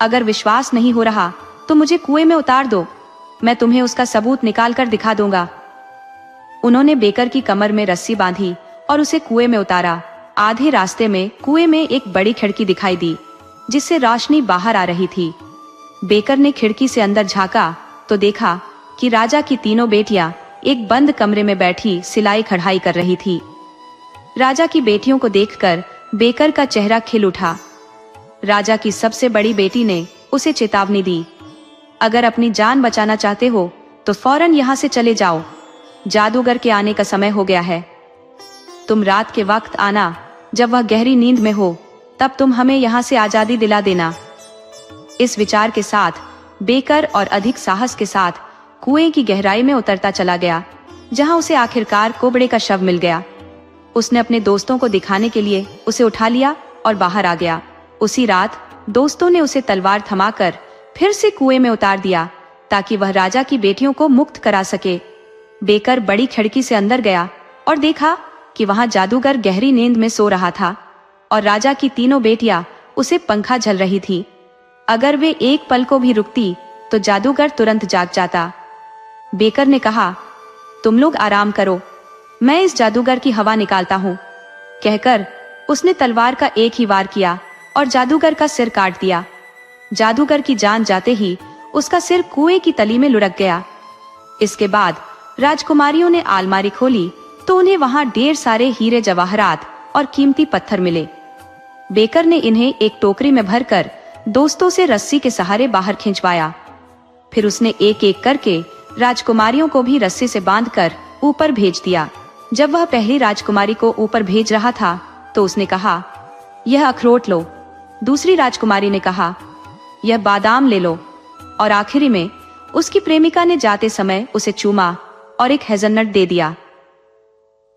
अगर विश्वास नहीं हो रहा तो मुझे कुएं में उतार दो, मैं तुम्हें उसका सबूत निकाल कर दिखा दूंगा। उन्होंने बेकर की कमर में रस्सी बांधी और उसे कुएं में उतारा। आधे रास्ते में कुएं में एक बड़ी खिड़की दिखाई दी, जिससे रोशनी बाहर आ रही थी। बेकर ने खिड़की से अंदर झांका तो देखा कि राजा की तीनों बेटियां एक बंद कमरे में बैठी सिलाई कढ़ाई कर रही थी। राजा की बेटियों को देखकर बेकर का चेहरा खिल उठा। राजा की सबसे बड़ी बेटी ने उसे चेतावनी दी, अगर अपनी जान बचाना चाहते हो तो फौरन यहाँ से चले जाओ, जादूगर के आने का समय हो गया है। तुम रात के वक्त आना जब वह गहरी नींद में हो तब तुम हमें यहाँ से आजादी दिला देना। इस विचार के साथ बेकर और अधिक साहस के साथ कुएं की गहराई में उतरता चला गया, जहां उसे आखिरकार कोबड़े का शव मिल गया। उसने अपने दोस्तों को दिखाने के लिए उसे उठा लिया और बाहर आ गया। उसी रात दोस्तों ने उसे तलवार थमाकर फिर से कुएं में उतार दिया ताकि वह राजा की बेटियों को मुक्त करा सके। बेकर बड़ी खिड़की से अंदर गया और देखा कि वहां जादूगर गहरी नींद में सो रहा था और राजा की तीनों बेटियां उसे पंखा झल रही थी। अगर वे एक पल को भी रुकती तो जादूगर तुरंत जाग जाता। बेकर ने कहा, तुम लोग आराम करो, मैं इस जादूगर की हवा निकालता हूँ। कहकर उसने तलवार का एक ही वार किया और जादूगर का सिर काट दिया। जादूगर की जान जाते ही उसका सिर कुएं की तली में लुढ़क गया। इसके बाद राजकुमारियों ने अलमारी खोली तो उन्हें वहां ढेर सारे हीरे जवाहरात और कीमती पत्थर मिले। बेकर ने इन्हें एक टोकरी में भरकर दोस्तों से रस्सी के सहारे बाहर खिंचवाया। फिर उसने एक एक करके राजकुमारियों को भी रस्सी से बांधकर ऊपर भेज दिया। जब वह पहली राजकुमारी को ऊपर भेज रहा था तो उसने कहा, यह अखरोट लो। दूसरी राजकुमारी ने कहा, यह बादाम ले लो। और आखिरी में उसकी प्रेमिका ने जाते समय उसे चूमा और एक हेज़लनट दे दिया।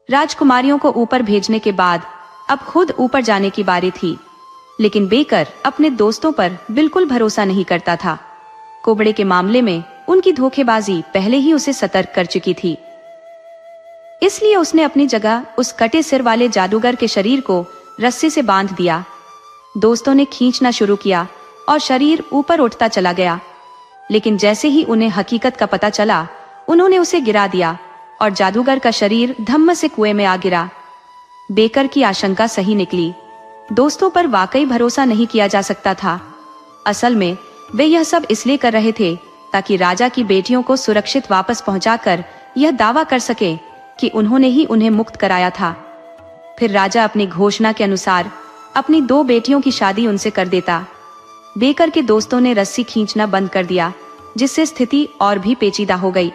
राजकुमारियों को ऊपर भेजने के बाद अब खुद ऊपर जाने की बारी थी, लेकिन बेकर अपने दोस्तों पर बिल्कुल भरोसा नहीं करता था। कोबड़े के मामले में उनकी धोखेबाजी पहले ही उसे सतर्क कर चुकी थी। इसलिए उसने अपनी जगह उस कटे सिर वाले जादूगर के शरीर को रस्सी से बांध दिया। दोस्तों ने खींचना शुरू किया और शरीर ऊपर उठता चला गया, लेकिन जैसे ही उन्हें हकीकत का पता चला उन्होंने उसे गिरा दिया और जादूगर का शरीर धम्म से कुएं में आ गिरा। बेकर की आशंका सही निकली। दोस्तों पर वाकई भरोसा नहीं किया जा सकता था। असल में वे यह सब इसलिए कर रहे थे ताकि राजा की बेटियों को सुरक्षित वापस पहुंचाकर यह दावा कर सके कि उन्होंने ही उन्हें मुक्त कराया था। फिर राजा अपनी घोषणा के अनुसार अपनी 2 बेटियों की शादी उनसे कर देता। बेकर के दोस्तों ने रस्सी खींचना बंद कर दिया, जिससे स्थिति और भी पेचीदा हो गई।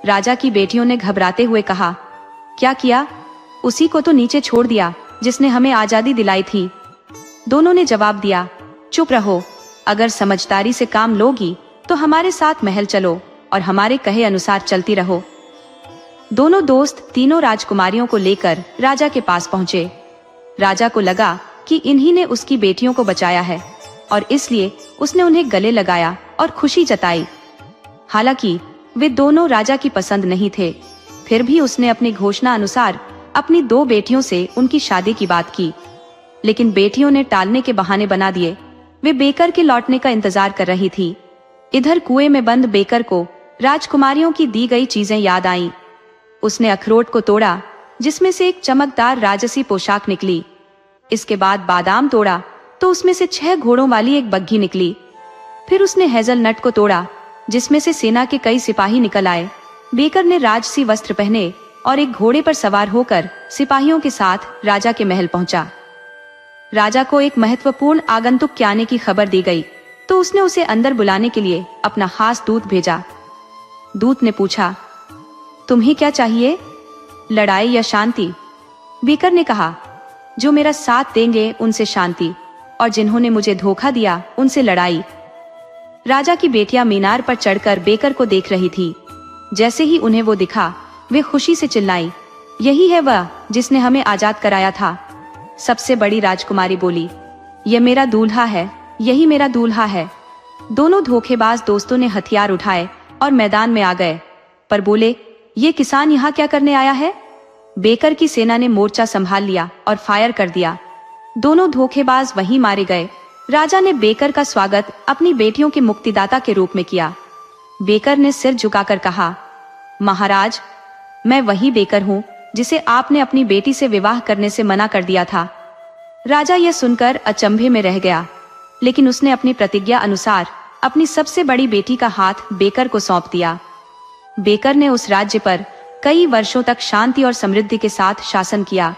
राजा की बेटियों ने घबराते हुए कहा, क्या किया? उसी को तो नीचे छोड़ दिया जिसने हमें आजादी दिलाई थी। दोनों ने जवाब दिया, चुप रहो, अगर समझदारी से काम लोगी तो हमारे साथ महल चलो और हमारे कहे अनुसार चलती रहो। दोनों दोस्त तीनों राजकुमारियों को लेकर राजा के पास पहुंचे। राजा को लगा कि इन्हीं ने उसकी बेटियों को बचाया है और इसलिए उसने उन्हें गले लगाया और खुशी जताई। हालांकि वे दोनों राजा की पसंद नहीं थे, फिर भी उसने अपनी घोषणा अनुसार अपनी 2 बेटियों से उनकी शादी की बात की। लेकिन बेटियों ने टालने के बहाने बना दिए। वे बेकर के लौटने का इंतजार कर रही थी। इधर कुएं में बंद बेकर को राजकुमारियों की दी गई चीजें याद आईं। उसने अखरोट को तोड़ा, जिसमें से एक चमकदार राजसी पोशाक निकली। इसके बाद बादाम तोड़ा तो उसमें से 6 घोड़ों वाली एक बग्घी निकली। फिर उसने हेज़लनट को तोड़ा, जिसमें से सेना के कई सिपाही निकल आए। बेकर ने राजसी वस्त्र पहने और एक घोड़े पर सवार होकर सिपाहियों के साथ राजा के महल पहुंचा। राजा को एक महत्वपूर्ण आगंतुक के आने की खबर दी गई तो उसने उसे अंदर बुलाने के लिए अपना खास दूत भेजा। दूत ने पूछा, तुम्हें क्या चाहिए, लड़ाई या शांति? बेकर ने कहा, जो मेरा साथ देंगे उनसे शांति, और जिन्होंने मुझे धोखा दिया उनसे लड़ाई। राजा की बेटियां मीनार पर चढ़कर बेकर को देख रही थी। जैसे ही उन्हें वो दिखा वे खुशी से चिल्लाई, यही है वह जिसने हमें आजाद कराया था। सबसे बड़ी राजकुमारी बोली, यह मेरा दूल्हा है, यही मेरा दूल्हा है। दोनों धोखेबाज दोस्तों ने हथियार उठाए और मैदान में आ गए, पर बोले, ये किसान यहाँ क्या करने आया है? बेकर की सेना ने मोर्चा संभाल लिया और फायर कर दिया। दोनों धोखेबाज वहीं मारे गए। राजा ने बेकर का स्वागत अपनी बेटियों के मुक्तिदाता के रूप में किया। बेकर ने सिर झुकाकर कहा, महाराज, मैं वही बेकर हूँ जिसे आपने अपनी बेटी से विवाह करने से मना कर दिया था। राजा यह सुनकर अचंभे में रह गया, लेकिन उसने अपनी प्रतिज्ञा अनुसार अपनी सबसे बड़ी बेटी का हाथ बेकर को सौंप दिया। बेकर ने उस राज्य पर कई वर्षों तक शांति और समृद्धि के साथ शासन किया।